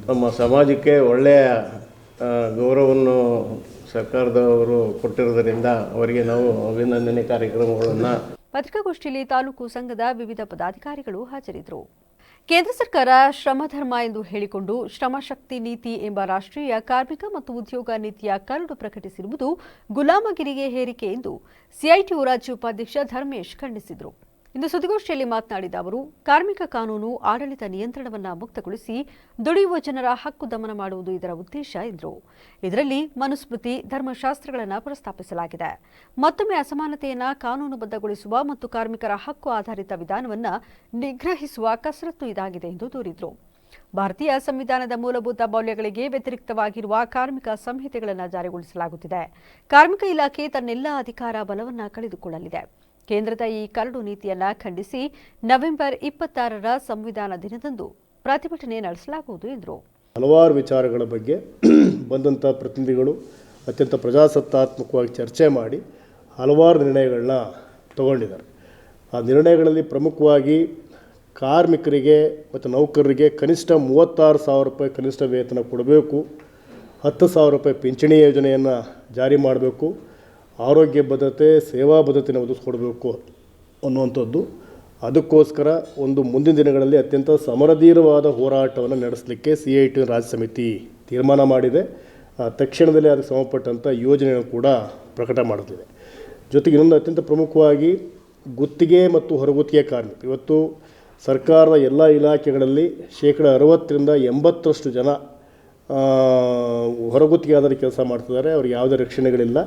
ನಮ್ಮ ಸಮಾಜಕ್ಕೆ ಒಳ್ಳೆಯ ಗೌರವವನ್ನು ಸರ್ಕಾರದವರು ಕೊಟ್ಟಿರೋದರಿಂದ ಅವರಿಗೆ ನಾವು ಅಭಿನಂದನೆ ಕಾರ್ಯಕ್ರಮಗಳನ್ನು. ಪತ್ರಿಕಾಗೋಷ್ಠಿಯಲ್ಲಿ ತಾಲೂಕು ಸಂಘದ ವಿವಿಧ ಪದಾಧಿಕಾರಿಗಳು ಹಾಜರಿದ್ದರು. ಕೇಂದ್ರ ಸರ್ಕಾರ ಶ್ರಮಧರ್ಮ ಎಂದು ಹೇಳಿಕೊಂಡು ಶ್ರಮಶಕ್ತಿ ನೀತಿ ಎಂಬ ರಾಷ್ಟ್ರೀಯ ಕಾರ್ಮಿಕ ಮತ್ತು ಉದ್ಯೋಗ ನೀತಿಯ ಕರಡು ಪ್ರಕಟಿಸಿರುವುದು ಗುಲಾಮಗಿರಿಗೆ ಹೇರಿಕೆ ಎಂದು ಸಿಐಟಿಯು ರಾಜ್ಯ ಉಪಾಧ್ಯಕ್ಷ ಧರ್ಮೇಶ್ ಖಂಡಿಸಿದರು. ಇಂದು ಸುದ್ದಿಗೋಷ್ಠಿಯಲ್ಲಿ ಮಾತನಾಡಿದ ಅವರು, ಕಾರ್ಮಿಕ ಕಾನೂನು ಆಡಳಿತ ನಿಯಂತ್ರಣವನ್ನು ಮುಕ್ತಗೊಳಿಸಿ ದುಡಿಯುವ ಜನರ ಹಕ್ಕು ದಮನ ಮಾಡುವುದು ಇದರ ಉದ್ದೇಶ ಎಂದರು. ಇದರಲ್ಲಿ ಮನುಸ್ಮೃತಿ, ಧರ್ಮಶಾಸ್ತ್ರಗಳನ್ನು ಪ್ರಸ್ತಾಪಿಸಲಾಗಿದೆ. ಮತ್ತೊಮ್ಮೆ ಅಸಮಾನತೆಯನ್ನು ಕಾನೂನುಬದ್ಧಗೊಳಿಸುವ ಮತ್ತು ಕಾರ್ಮಿಕರ ಹಕ್ಕು ಆಧಾರಿತ ವಿಧಾನವನ್ನು ನಿಗ್ರಹಿಸುವ ಕಸರತ್ತು ಇದಾಗಿದೆ ಎಂದು ದೂರಿದರು. ಭಾರತೀಯ ಸಂವಿಧಾನದ ಮೂಲಭೂತ ಮೌಲ್ಯಗಳಿಗೆ ವ್ಯತಿರಿಕ್ತವಾಗಿರುವ ಕಾರ್ಮಿಕ ಸಂಹಿತೆಗಳನ್ನು ಜಾರಿಗೊಳಿಸಲಾಗುತ್ತಿದೆ. ಕಾರ್ಮಿಕ ಇಲಾಖೆ ತನ್ನೆಲ್ಲ ಅಧಿಕಾರ ಬಲವನ್ನು ಕಳೆದುಕೊಳ್ಳಲಿದೆ. ಕೇಂದ್ರದ ಈ ಕರಡು ನೀತಿಯನ್ನು ಖಂಡಿಸಿ ನವೆಂಬರ್ 26ರ ಸಂವಿಧಾನ ದಿನದಂದು ಪ್ರತಿಭಟನೆ ನಡೆಸಲಾಗುವುದು ಎಂದರು. ಹಲವಾರು ವಿಚಾರಗಳ ಬಗ್ಗೆ ಬಂದಂಥ ಪ್ರತಿನಿಧಿಗಳು ಅತ್ಯಂತ ಪ್ರಜಾಸತ್ತಾತ್ಮಕವಾಗಿ ಚರ್ಚೆ ಮಾಡಿ ಹಲವಾರು ನಿರ್ಣಯಗಳನ್ನ ತಗೊಂಡಿದ್ದಾರೆ. ಆ ನಿರ್ಣಯಗಳಲ್ಲಿ ಪ್ರಮುಖವಾಗಿ ಕಾರ್ಮಿಕರಿಗೆ ಮತ್ತು ನೌಕರರಿಗೆ ಕನಿಷ್ಠ 36,000 ರೂಪಾಯಿ ಕನಿಷ್ಠ ವೇತನ ಕೊಡಬೇಕು, 10,000 ರೂಪಾಯಿ ಪಿಂಚಣಿ ಯೋಜನೆಯನ್ನು ಜಾರಿ ಮಾಡಬೇಕು, ಆರೋಗ್ಯ ಭದ್ರತೆ, ಸೇವಾ ಭದ್ರತೆಯನ್ನು ಒದಗಿಸ್ಕೊಡ್ಬೇಕು ಅನ್ನುವಂಥದ್ದು. ಅದಕ್ಕೋಸ್ಕರ ಮುಂದಿನ ದಿನಗಳಲ್ಲಿ ಅತ್ಯಂತ ಸಮರಧೀರವಾದ ಹೋರಾಟವನ್ನು ನಡೆಸಲಿಕ್ಕೆ ಸಿಐಟಿ ರಾಜ್ಯ ಸಮಿತಿ ತೀರ್ಮಾನ ಮಾಡಿದೆ. ತಕ್ಷಣದಲ್ಲಿ ಅದಕ್ಕೆ ಸಂಬಂಧಪಟ್ಟಂಥ ಯೋಜನೆಯನ್ನು ಕೂಡ ಪ್ರಕಟ ಮಾಡುತ್ತಿದೆ. ಜೊತೆಗೆ ಇನ್ನೊಂದು ಅತ್ಯಂತ ಪ್ರಮುಖವಾಗಿ ಗುತ್ತಿಗೆ ಮತ್ತು ಹೊರಗುತ್ತಿಗೆ ಕಾರ್ಮಿಕರು. ಇವತ್ತು ಸರ್ಕಾರದ ಎಲ್ಲ ಇಲಾಖೆಗಳಲ್ಲಿ 60% ಜನ ಹೊರಗುತ್ತಿಗೆ ಆಧಾರ ಕೆಲಸ ಮಾಡ್ತಿದ್ದಾರೆ. ಅವ್ರಿಗೆ ಯಾವುದೇ ರಕ್ಷಣೆಗಳಿಲ್ಲ.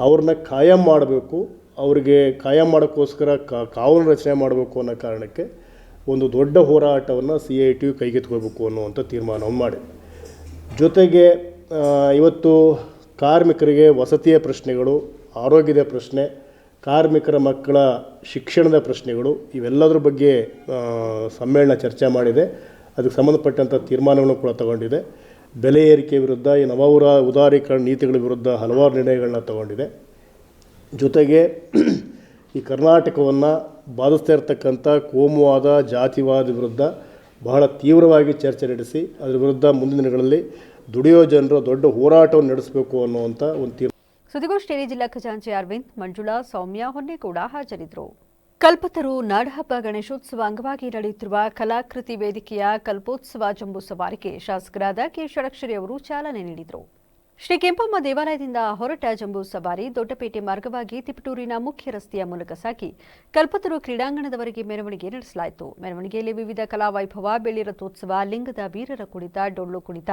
ಅವ್ರನ್ನ ಕಾಯಂ ಮಾಡಬೇಕು. ಅವರಿಗೆ ಕಾಯಂ ಮಾಡೋಕ್ಕೋಸ್ಕರ ಕಾನೂನು ರಚನೆ ಮಾಡಬೇಕು ಅನ್ನೋ ಕಾರಣಕ್ಕೆ ಒಂದು ದೊಡ್ಡ ಹೋರಾಟವನ್ನು ಸಿಐಟಿಯು ಕೈಗೆತ್ತಿಕೊಳ್ಬೇಕು ಅನ್ನುವಂಥ ತೀರ್ಮಾನವನ್ನು ಮಾಡಿದೆ. ಜೊತೆಗೆ ಇವತ್ತು ಕಾರ್ಮಿಕರಿಗೆ ವಸತಿಯ ಪ್ರಶ್ನೆಗಳು, ಆರೋಗ್ಯದ ಪ್ರಶ್ನೆ, ಕಾರ್ಮಿಕರ ಮಕ್ಕಳ ಶಿಕ್ಷಣದ ಪ್ರಶ್ನೆಗಳು, ಇವೆಲ್ಲದರ ಬಗ್ಗೆ ಸಮ್ಮೇಳನ ಚರ್ಚೆ ಮಾಡಿದೆ. ಅದಕ್ಕೆ ಸಂಬಂಧಪಟ್ಟಂಥ ತೀರ್ಮಾನಗಳನ್ನು ಕೂಡ ತಗೊಂಡಿದೆ. ಬೆಲೆ ಏರಿಕೆ ವಿರುದ್ಧ, ಈ ಉದಾರೀಕರಣ ನೀತಿಗಳ ವಿರುದ್ಧ ಹಲವಾರು ನಿರ್ಣಯಗಳನ್ನ ತಗೊಂಡಿದೆ. ಜೊತೆಗೆ ಈ ಕರ್ನಾಟಕವನ್ನು ಬಾಧಿಸ್ತಾ ಇರತಕ್ಕಂಥ ಕೋಮುವಾದ, ಜಾತಿವಾದ ವಿರುದ್ಧ ಬಹಳ ತೀವ್ರವಾಗಿ ಚರ್ಚೆ ನಡೆಸಿ ಅದರ ವಿರುದ್ಧ ಮುಂದಿನ ದಿನಗಳಲ್ಲಿ ದುಡಿಯೋ ಜನರು ದೊಡ್ಡ ಹೋರಾಟವನ್ನು ನಡೆಸಬೇಕು ಅನ್ನುವಂಥ ಒಂದು ತೀರ್ಮಾನ. ಸುದ್ದಿಗೋಷ್ಠಿಯಲ್ಲಿ ಜಿಲ್ಲಾ ಖಜಾಂಚಿ ಅರವಿಂದ್, ಮಂಜುಳಾ, ಸೌಮ್ಯ, ಹೊನ್ನೇಗೌಡ ಹಾಜರಿದ್ದರು. ಕಲ್ಪತರು ನಾಡಹಬ್ಬ ಗಣೇಶೋತ್ಸವ ಅಂಗವಾಗಿ ನಡೆಯುತ್ತಿರುವ ಕಲಾಕೃತಿ ವೇದಿಕೆಯ ಕಲ್ಪೋತ್ಸವ ಜಂಬೂ ಸವಾರಿಗೆ ಶಾಸಕರಾದ ಕೆ ಷಡಕ್ಷರಿ ಅವರು ಚಾಲನೆ ನೀಡಿದರು. ಶ್ರೀ ಕೆಂಪಮ್ಮ ದೇವಾಲಯದಿಂದ ಹೊರಟ ಜಂಬೂ ಸವಾರಿ ದೊಡ್ಡಪೇಟೆ ಮಾರ್ಗವಾಗಿ ತಿಪಟೂರಿನ ಮುಖ್ಯ ರಸ್ತೆಯ ಮೂಲಕ ಸಾಗಿ ಕಲ್ಪತರು ಕ್ರೀಡಾಂಗಣದವರೆಗೆ ಮೆರವಣಿಗೆ ನಡೆಸಲಾಯಿತು. ಮೆರವಣಿಗೆಯಲ್ಲಿ ವಿವಿಧ ಕಲಾ ವೈಭವ, ಬೆಳ್ಳಿ ರಥೋತ್ಸವ, ಲಿಂಗದ ವೀರರ ಕುಣಿತ, ಡೊಳ್ಳು ಕುಣಿತ,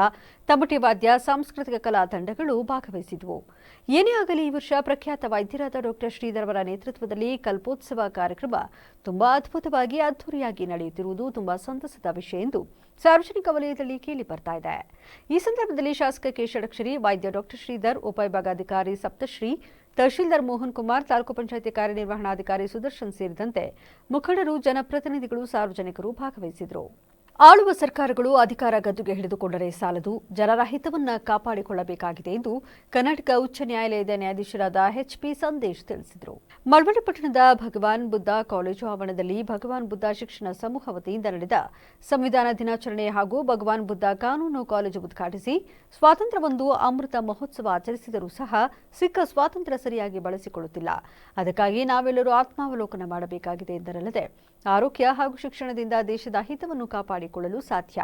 ತಮಟೆ ವಾದ್ಯ, ಸಾಂಸ್ಕೃತಿಕ ಕಲಾ ತಂಡಗಳು ಭಾಗವಹಿಸಿದವು. ಏನೇ ಆಗಲಿ, ಈ ವರ್ಷ ಪ್ರಖ್ಯಾತ ವೈದ್ಯರಾದ ಡಾ ಶ್ರೀಧರ್ ಅವರ ನೇತೃತ್ವದಲ್ಲಿ ಕಲ್ಪೋತ್ಸವ ಕಾರ್ಯಕ್ರಮ ತುಂಬಾ ಅದ್ಭುತವಾಗಿ ಅದ್ದೂರಿಯಾಗಿ ನಡೆಯುತ್ತಿರುವುದು ತುಂಬಾ ಸಂತಸದ ವಿಷಯ ಎಂದು ಸಾರ್ವಜನಿಕ ವಲಯದಲ್ಲಿ ಕೇಳಿ ಬರ್ತಾ ಇದೆ. ಈ ಸಂದರ್ಭದಲ್ಲಿ ಶಾಸಕ ಕೆ ಷಡಕ್ಷರಿ, ವೈದ್ಯ ಡಾ ಶ್ರೀಧರ್, ಉಪವಿಭಾಗಾಧಿಕಾರಿ ಸಪ್ತಶ್ರೀ, ತಹಶೀಲ್ದಾರ್ ಮೋಹನ್ ಕುಮಾರ್, ತಾಲೂಕು ಪಂಚಾಯಿತಿ ಕಾರ್ಯನಿರ್ವಹಣಾಧಿಕಾರಿ ಸುದರ್ಶನ್ ಸೇರಿದಂತೆ ಮುಖಂಡರು, ಜನಪ್ರತಿನಿಧಿಗಳು, ಸಾರ್ವಜನಿಕರು ಭಾಗವಹಿಸಿದರು. ಆಳುವ ಸರ್ಕಾರಗಳು ಅಧಿಕಾರ ಗದ್ದುಗೆ ಹಿಡಿದುಕೊಂಡರೆ ಸಾಲದು, ಜನರ ಹಿತವನ್ನು ಕಾಪಾಡಿಕೊಳ್ಳಬೇಕಾಗಿದೆ ಎಂದು ಕರ್ನಾಟಕ ಉಚ್ಚ ನ್ಯಾಯಾಲಯದ ನ್ಯಾಯಾಧೀಶರಾದ ಎಚ್ಪಿ ಸಂದೇಶ್ ತಿಳಿಸಿದರು. ಮಳವಳ್ಳಿ ಪಟ್ಟಣದ ಭಗವಾನ್ ಬುದ್ಧ ಕಾಲೇಜು ಆವರಣದಲ್ಲಿ ಭಗವಾನ್ ಬುದ್ಧ ಶಿಕ್ಷಣ ಸಮೂಹ ವತಿಯಿಂದ ನಡೆದ ಸಂವಿಧಾನ ದಿನಾಚರಣೆ ಹಾಗೂ ಭಗವಾನ್ ಬುದ್ಧ ಕಾನೂನು ಕಾಲೇಜು ಉದ್ಘಾಟಿಸಿ ಸ್ವಾತಂತ್ರ್ಯವೊಂದು ಅಮೃತ ಮಹೋತ್ಸವ ಆಚರಿಸಿದರೂ ಸಹ ಸಿಕ್ಕ ಸ್ವಾತಂತ್ರ್ಯ ಸರಿಯಾಗಿ ಬಳಸಿಕೊಳ್ಳುತ್ತಿಲ್ಲ. ಅದಕ್ಕಾಗಿ ನಾವೆಲ್ಲರೂ ಆತ್ಮಾವಲೋಕನ ಮಾಡಬೇಕಾಗಿದೆ ಎಂದರಲ್ಲದೆ ಆರೋಗ್ಯ ಹಾಗೂ ಶಿಕ್ಷಣದಿಂದ ದೇಶದ ಹಿತವನ್ನು ಕಾಪಾಡಿಕೊಳ್ಳಲು ಸಾಧ್ಯ.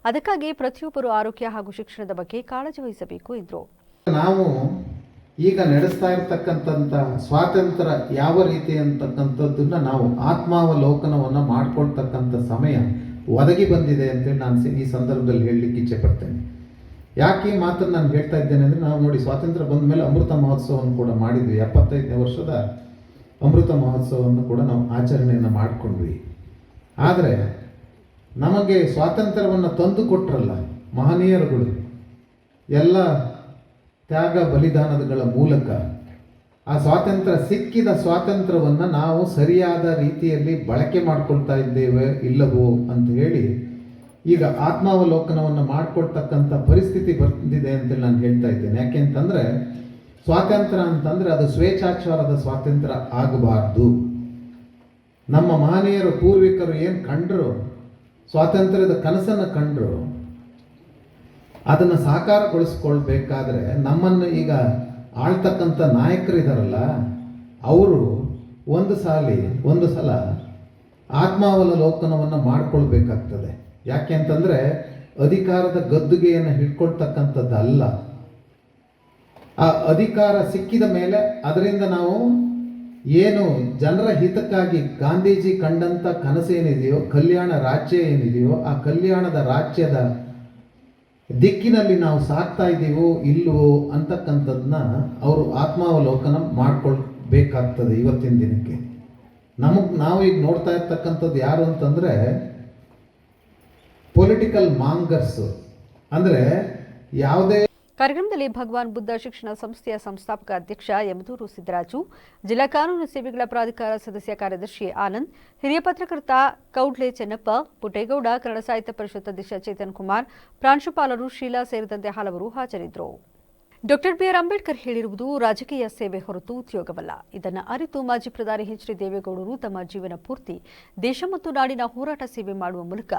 ಅದಕ್ಕಾಗಿ ಪ್ರತಿಯೊಬ್ಬರು ಆರೋಗ್ಯ ಹಾಗೂ ಶಿಕ್ಷಣದ ಬಗ್ಗೆ ಕಾಳಜಿ ವಹಿಸಬೇಕು ಎಂದರು. ನಾವು ಈಗ ನಡೆಸ್ತಾ ಇರತಕ್ಕಂಥ ಸ್ವಾತಂತ್ರ್ಯ ಯಾವ ರೀತಿ ಅಂತಕ್ಕಂಥದ್ದನ್ನ ನಾವು ಆತ್ಮಾವಲೋಕನವನ್ನು ಮಾಡ್ಕೊಳ್ತಕ್ಕಂಥ ಸಮಯ ಒದಗಿ ಬಂದಿದೆ ಅಂತೇಳಿ ನಾನು ಈ ಸಂದರ್ಭದಲ್ಲಿ ಹೇಳಲಿಕ್ಕೆ ಇಚ್ಛೆ ಪಡ್ತೇನೆ. ಯಾಕೆ ಈ ಮಾತನ್ನು ನಾನು ಹೇಳ್ತಾ ಇದ್ದೇನೆ ಅಂದರೆ, ನಾವು ನೋಡಿ ಸ್ವಾತಂತ್ರ್ಯ ಬಂದ ಮೇಲೆ ಅಮೃತ ಮಹೋತ್ಸವವನ್ನು ಕೂಡ ಮಾಡಿದ್ವಿ. 75ನೇ ವರ್ಷದ ಅಮೃತ ಮಹೋತ್ಸವವನ್ನು ಕೂಡ ನಾವು ಆಚರಣೆಯನ್ನು ಮಾಡಿಕೊಂಡ್ವಿ. ಆದರೆ ನಮಗೆ ಸ್ವಾತಂತ್ರ್ಯವನ್ನು ತಂದು ಕೊಟ್ಟರಲ್ಲ ಮಹನೀಯರುಗಳು, ಎಲ್ಲ ತ್ಯಾಗ ಬಲಿದಾನಗಳ ಮೂಲಕ ಆ ಸ್ವಾತಂತ್ರ್ಯ ಸಿಕ್ಕಿದ ಸ್ವಾತಂತ್ರ್ಯವನ್ನು ನಾವು ಸರಿಯಾದ ರೀತಿಯಲ್ಲಿ ಬಳಕೆ ಮಾಡಿಕೊಳ್ತಾ ಇದ್ದೇವೆ ಇಲ್ಲವೋ ಅಂತ ಹೇಳಿ ಈಗ ಆತ್ಮಾವಲೋಕನವನ್ನು ಮಾಡಿಕೊಳ್ತಕ್ಕಂಥ ಪರಿಸ್ಥಿತಿ ಬಂದಿದೆ ಅಂತೇಳಿ ನಾನು ಹೇಳ್ತಾ ಇದ್ದೇನೆ. ಯಾಕೆಂತಂದರೆ ಸ್ವಾತಂತ್ರ್ಯ ಅಂತಂದರೆ ಅದು ಸ್ವೇಚ್ಛಾಚಾರದ ಸ್ವಾತಂತ್ರ್ಯ ಆಗಬಾರ್ದು. ನಮ್ಮ ಮಹನೀಯರು ಪೂರ್ವಿಕರು ಏನು ಕಂಡರು, ಸ್ವಾತಂತ್ರ್ಯದ ಕನಸನ್ನು ಕಂಡರು, ಅದನ್ನು ಸಾಕಾರಗೊಳಿಸ್ಕೊಳ್ಬೇಕಾದ್ರೆ ನಮ್ಮನ್ನು ಈಗ ಆಳ್ತಕ್ಕಂಥ ನಾಯಕರಿದಾರಲ್ಲ, ಅವರು ಒಂದು ಸಲ ಆತ್ಮಾವಲೋಕನವನ್ನು ಮಾಡಿಕೊಳ್ಬೇಕಾಗ್ತದೆ. ಯಾಕೆ ಅಂತಂದರೆ ಅಧಿಕಾರದ ಗದ್ದುಗೆಯನ್ನು ಹಿಡ್ಕೊಳ್ತಕ್ಕಂಥದ್ದಲ್ಲ. ಆ ಅಧಿಕಾರ ಸಿಕ್ಕಿದ ಮೇಲೆ ಅದರಿಂದ ನಾವು ಏನು ಜನರ ಹಿತಕ್ಕಾಗಿ ಗಾಂಧೀಜಿ ಕಂಡಂಥ ಕನಸೇನಿದೆಯೋ, ಕಲ್ಯಾಣ ರಾಜ್ಯ ಏನಿದೆಯೋ, ಆ ಕಲ್ಯಾಣದ ರಾಜ್ಯದ ದಿಕ್ಕಿನಲ್ಲಿ ನಾವು ಸಾಕ್ತಾ ಇದ್ದೀವೋ ಇಲ್ಲವೋ ಅಂತಕ್ಕಂಥದ್ದನ್ನ ಅವರು ಆತ್ಮಾವಲೋಕನ ಮಾಡ್ಕೊಳ್ಬೇಕಾಗ್ತದೆ. ಇವತ್ತಿನ ದಿನಕ್ಕೆ ನಾವು ಈಗ ನೋಡ್ತಾ ಇರ್ತಕ್ಕಂಥದ್ದು ಯಾರು ಅಂತಂದರೆ ಪೊಲಿಟಿಕಲ್ ಮಾಂಗರ್ಸ್. ಅಂದರೆ ಯಾವುದೇ ಕಾರ್ಯಕ್ರಮದಲ್ಲಿ ಭಗವಾನ್ ಬುದ್ಧ ಶಿಕ್ಷಣ ಸಂಸ್ಥೆಯ ಸಂಸ್ಥಾಪಕ ಅಧ್ಯಕ್ಷ ಯಮದೂರು ಸಿದ್ದರಾಜು, ಜಿಲ್ಲಾ ಕಾನೂನು ಸೇವೆಗಳ ಪ್ರಾಧಿಕಾರ ಸದಸ್ಯ ಕಾರ್ಯದರ್ಶಿ ಆನಂದ್, ಹಿರಿಯ ಪತ್ರಕರ್ತ ಕೌಡ್ಲೆ ಚೆನ್ನಪ್ಪ, ಪುಟ್ಟೇಗೌಡ, ಕನ್ನಡ ಸಾಹಿತ್ಯ ಪರಿಷತ್ ಅಧ್ಯಕ್ಷ ಚೇತನ್ ಕುಮಾರ್, ಪ್ರಾಂಶುಪಾಲರು ಶೀಲಾ ಸೇರಿದಂತೆ ಹಲವರು ಹಾಜರಿದ್ದರು. ಡಾಕ್ಟರ್ ಬಿಆರ್ ಅಂಬೇಡ್ಕರ್ ಹೇಳಿರುವುದು ರಾಜಕೀಯ ಸೇವೆ ಹೊರತು ಉದ್ಯೋಗವಲ್ಲ. ಇದನ್ನು ಅರಿತು ಮಾಜಿ ಪ್ರಧಾನಿ ಎಚ್ ಡಿ ದೇವೇಗೌಡರು ತಮ್ಮ ಜೀವನ ಪೂರ್ತಿ ದೇಶ ಮತ್ತು ನಾಡಿನ ಹೋರಾಟ ಸೇವೆ ಮಾಡುವ ಮೂಲಕ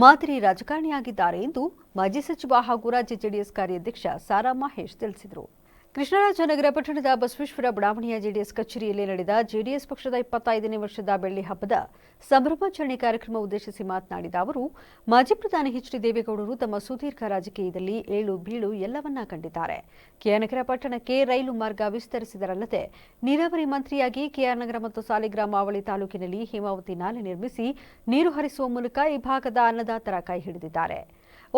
ಮಾದರಿ ರಾಜಕಾರಣಿಯಾಗಿದ್ದಾರೆ ಎಂದು ಮಾಜಿ ಸಚಿವ ಹಾಗೂ ರಾಜ್ಯ ಜೆಡಿಎಸ್ ಕಾರ್ಯಾಧ್ಯಕ್ಷ ಸಾರಾ ಮಹೇಶ್ ತಿಳಿಸಿದರು. ಕೃಷ್ಣರಾಜನಗರ ಪಟ್ಟಣದ ಬಸವೇಶ್ವರ ಬಡಾವಣೆಯ ಜೆಡಿಎಸ್ ಕಚೇರಿಯಲ್ಲಿ ನಡೆದ ಜೆಡಿಎಸ್ ಪಕ್ಷದ 25ನೇ ವರ್ಷದ ಬೆಳ್ಳಿ ಹಬ್ಬದ ಸಂಭ್ರಮಾಚರಣೆ ಕಾರ್ಯಕ್ರಮ ಉದ್ದೇಶಿಸಿ ಮಾತನಾಡಿದ ಅವರು, ಮಾಜಿ ಪ್ರಧಾನಿ ಎಚ್ ಡಿ ದೇವೇಗೌಡರು ತಮ್ಮ ಸುದೀರ್ಘ ರಾಜಕೀಯದಲ್ಲಿ ಏಳು ಬೀಳು ಎಲ್ಲವನ್ನ ಕಂಡಿದ್ದಾರೆ. ಕೆಆರ್ ನಗರ ಪಟ್ಟಣಕ್ಕೆ ರೈಲು ಮಾರ್ಗ ವಿಸ್ತರಿಸಿದರಲ್ಲದೆ ನೀರಾವರಿ ಮಂತ್ರಿಯಾಗಿ ಕೆಆರ್ ನಗರ ಮತ್ತು ಸಾಲಿಗ್ರಾಮ ಅವಳಿ ತಾಲೂಕಿನಲ್ಲಿ ಹೇಮಾವತಿ ನಾಲೆ ನಿರ್ಮಿಸಿ ನೀರು ಹರಿಸುವ ಮೂಲಕ ಈ ಭಾಗದ ಅನ್ನದಾತರ ಕೈ ಹಿಡಿದಿದ್ದಾರೆ.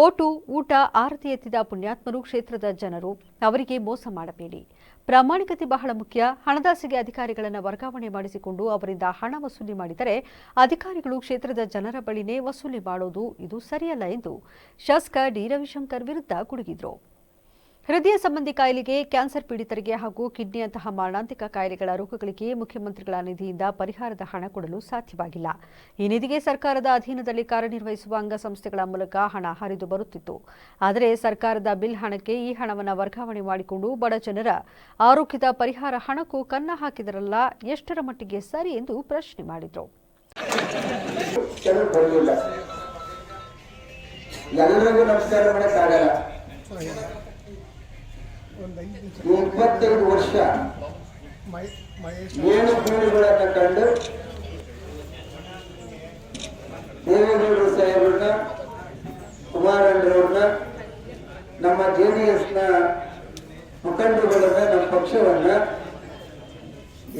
ಓಟು, ಊಟ, ಆರತಿ ಎತ್ತಿದ ಪುಣ್ಯಾತ್ಮರು ಕ್ಷೇತ್ರದ ಜನರು. ಅವರಿಗೆ ಮೋಸ ಮಾಡಬೇಡಿ. ಪ್ರಾಮಾಣಿಕತೆ ಬಹಳ ಮುಖ್ಯ. ಹಣದಾಸೆಗೆ ಅಧಿಕಾರಿಗಳನ್ನು ವರ್ಗಾವಣೆ ಮಾಡಿಸಿಕೊಂಡು ಅವರಿಂದ ಹಣ ವಸೂಲಿ ಮಾಡಿದರೆ ಅಧಿಕಾರಿಗಳು ಕ್ಷೇತ್ರದ ಜನರ ಬಳಿನೇ ವಸೂಲಿ ಮಾಡೋದು ಇದು ಸರಿಯಲ್ಲ ಎಂದು ಶಾಸಕ ಡಿ ರವಿಶಂಕರ್ ವಿರುದ್ಧ ಗುಡುಗಿದರು. ಹೃದಯ ಸಂಬಂಧಿ ಕಾಯಿಲೆಗೆ, ಕ್ಯಾನ್ಸರ್ ಪೀಡಿತರಿಗೆ ಹಾಗೂ ಕಿಡ್ನಿಯಂತಹ ಮಾರಣಾಂತಿಕ ಕಾಯಿಲೆಗಳ ರೋಗಗಳಿಗೆ ಮುಖ್ಯಮಂತ್ರಿಗಳ ನಿಧಿಯಿಂದ ಪರಿಹಾರದ ಹಣ ಕೊಡಲು ಸಾಧ್ಯವಾಗಿಲ್ಲ. ಈ ನಿಧಿಗೆ ಸರ್ಕಾರದ ಅಧೀನದಲ್ಲಿ ಕಾರ್ಯನಿರ್ವಹಿಸುವ ಅಂಗಸಂಸ್ಥೆಗಳ ಮೂಲಕ ಹಣ ಹರಿದು ಬರುತ್ತಿತ್ತು. ಆದರೆ ಸರ್ಕಾರದ ಬಿಲ್ ಹಣಕ್ಕೆ ಈ ಹಣವನ್ನು ವರ್ಗಾವಣೆ ಮಾಡಿಕೊಂಡು ಬಡ ಜನರ ಆರೋಗ್ಯದ ಪರಿಹಾರ ಹಣಕ್ಕೂ ಕನ್ನ ಹಾಕಿದರಲ್ಲ, ಎಷ್ಟರ ಮಟ್ಟಿಗೆ ಸರಿ ಎಂದು ಪ್ರಶ್ನೆ ಮಾಡಿದರು. ಎಲ್ಲರಿಗೂ ನಮಸ್ಕಾರ ಮಾಡಕ್ಕಾಗಲ್ಲ. 25 ವರ್ಷ 7 ಬೀಳುಗಳನ್ನು ಕಂಡು ದೇವೇಗೌಡರು ಸಾಹೇಬ್ರನ್ನ, ಕುಮಾರಣ್ಣವ್ರನ್ನ, ನಮ್ಮ ಜೆಡಿಎಸ್ನ ಮುಖಂಡರುಗಳನ್ನ, ನಮ್ಮ ಪಕ್ಷವನ್ನ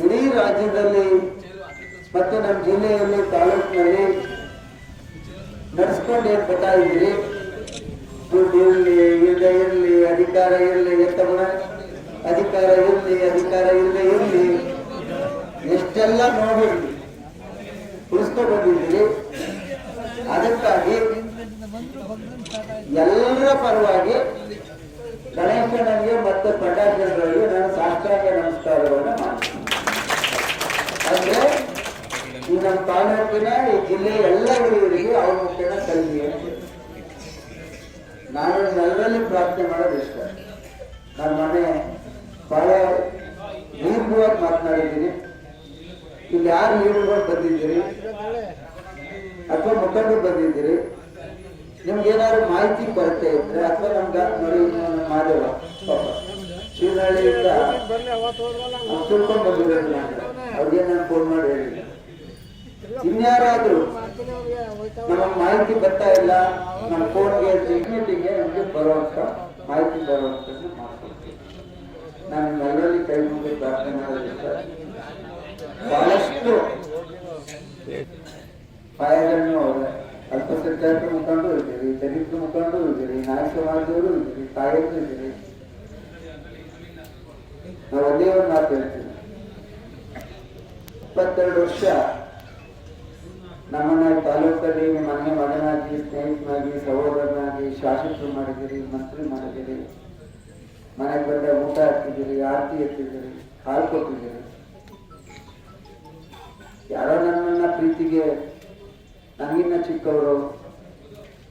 ಇಡೀ ರಾಜ್ಯದಲ್ಲಿ ಮತ್ತು ನಮ್ಮ ಜಿಲ್ಲೆಯಲ್ಲಿ, ತಾಲೂಕಿನಲ್ಲಿ ನಡೆಸ್ಕೊಂಡು ಬರ್ತಾ ಇದ್ರಿ. ದುಡ್ಡು ಇರಲಿ, ಇಲ್ಲದೆ ಇರಲಿ, ಅಧಿಕಾರ ಇರಲಿ, ಅಧಿಕಾರ ಇರಲಿ, ಅಧಿಕಾರ ಇಲ್ಲದೆ ಇರಲಿ, ಎಷ್ಟೆಲ್ಲ ನೋಡಿರ್ಲಿ ಉಳಿಸ್ಕೊ ಬಂದಿದ್ದೀರಿ. ಅದಕ್ಕಾಗಿ ಎಲ್ಲರ ಪರವಾಗಿ ಗಣೇಶನಿಗೆ ಮತ್ತು ಪಟಾಕಿಗಳಿಗೆ ನಾನು ಸಾಷ್ಟಾಂಗ ನಮಸ್ಕಾರಗಳನ್ನು ಮಾಡ್ತೀನಿ. ಅಂದ್ರೆ ಈ ನಮ್ಮ ತಾಲೂಕಿನ ಈ ಜಿಲ್ಲೆಯ ಎಲ್ಲ ಹಿರಿಯರಿಗೆ ಅವ್ರ ಮುಖೇನ ಕಲಿಲಿ ಅಂತ ನಾನು ನಲ್ಲಲ್ಲಿ ಪ್ರಾರ್ಥನೆ ಮಾಡೋದು ಇಷ್ಟ. ನನ್ನ ಮನೆ ಬಹಳ ದೀರ್ಘವಾಗಿ ಮಾತನಾಡಿದ್ದೀನಿ. ಇಲ್ಲಿ ಯಾರು ಲೀಡರ್ಗಳು ಬಂದಿದ್ದೀರಿ ಅಥವಾ ಮುಖಂಡರು ಬಂದಿದ್ದೀರಿ, ನಿಮ್ಗೇನಾದ್ರು ಮಾಹಿತಿ ಕೊರತೆ ಇದ್ರೆ ಅಥವಾ ನಮ್ಗೆ ನೋಡಿ ಮಾದೇವ ಪಾಪ ಶಿವನಹಳ್ಳಿಯಿಂದ ತಿಳ್ಕೊಂಡು ಬಂದಿರೋದು, ಅವ್ರಿಗೆ ನಾನು ಫೋನ್ ಮಾಡಿ ಹೇಳಿಲ್ಲ. ಇನ್ಯಾರಾದ್ರೂ ನಮಗೆ ಮಾಹಿತಿ ಬರ್ತಾ ಇಲ್ಲ, ನಮ್ಮ ಫೋನ್ಗೆ ಮೀಟಿಂಗ್ಗೆ ನಮಗೆ ಬರುವಂತ ಮಾಹಿತಿ ಬರುವಂಥದ್ದು ಮಾಡ್ಕೊಡ್ತೀವಿ. ನಾನು ನಲ್ಲಲ್ಲಿ ಕೈ ಮುಗಿ ಪ್ರಾರ್ಥನೆ ಮಾಡೋದ್ರಿಂದ ಬಹಳಷ್ಟು ಪಾಯಗಳನ್ನು ಅವರ ಅಲ್ಪಸಂಖ್ಯಾತರ ಮುಖಂಡರು ಇದ್ದೀರಿ, ದಲಿತರ ಮುಖಂಡರು ಇದ್ದೀರಿ, ನಾಯಕ ಸಮಾಜದವರು ಇದ್ದೀರಿ, ತಾಯಕರು ಇದ್ದೀರಿ. ನಾವು ಒಂದೇ ಒಂದು ಮಾತು ಹೇಳ್ತೀವಿ, 22 ವರ್ಷ ನಮ್ಮನ್ನ ತಾಲೂಕಲ್ಲಿ ಮನೆ ಮಗನಾಗಿ, ಸ್ನೇಹಿತನಾಗಿ, ಸಹೋದರನಾಗಿ ಶಾಸಕರು ಮಾಡಿದಿರಿ, ಮಂತ್ರಿ ಮಾಡಿದಿರಿ, ಮನೆಗೆ ಬಂದ ಊಟ ಹಾಕಿದ್ದೀರಿ, ಆರತಿ ಎತ್ತಿದ್ದೀರಿ, ಹಾಲು ಕೊಟ್ಟಿದ್ದೀರಿ. ಯಾರೋ ನನ್ನನ್ನ ಪ್ರೀತಿಗೆ ನಮಗಿನ್ನ ಚಿಕ್ಕವರು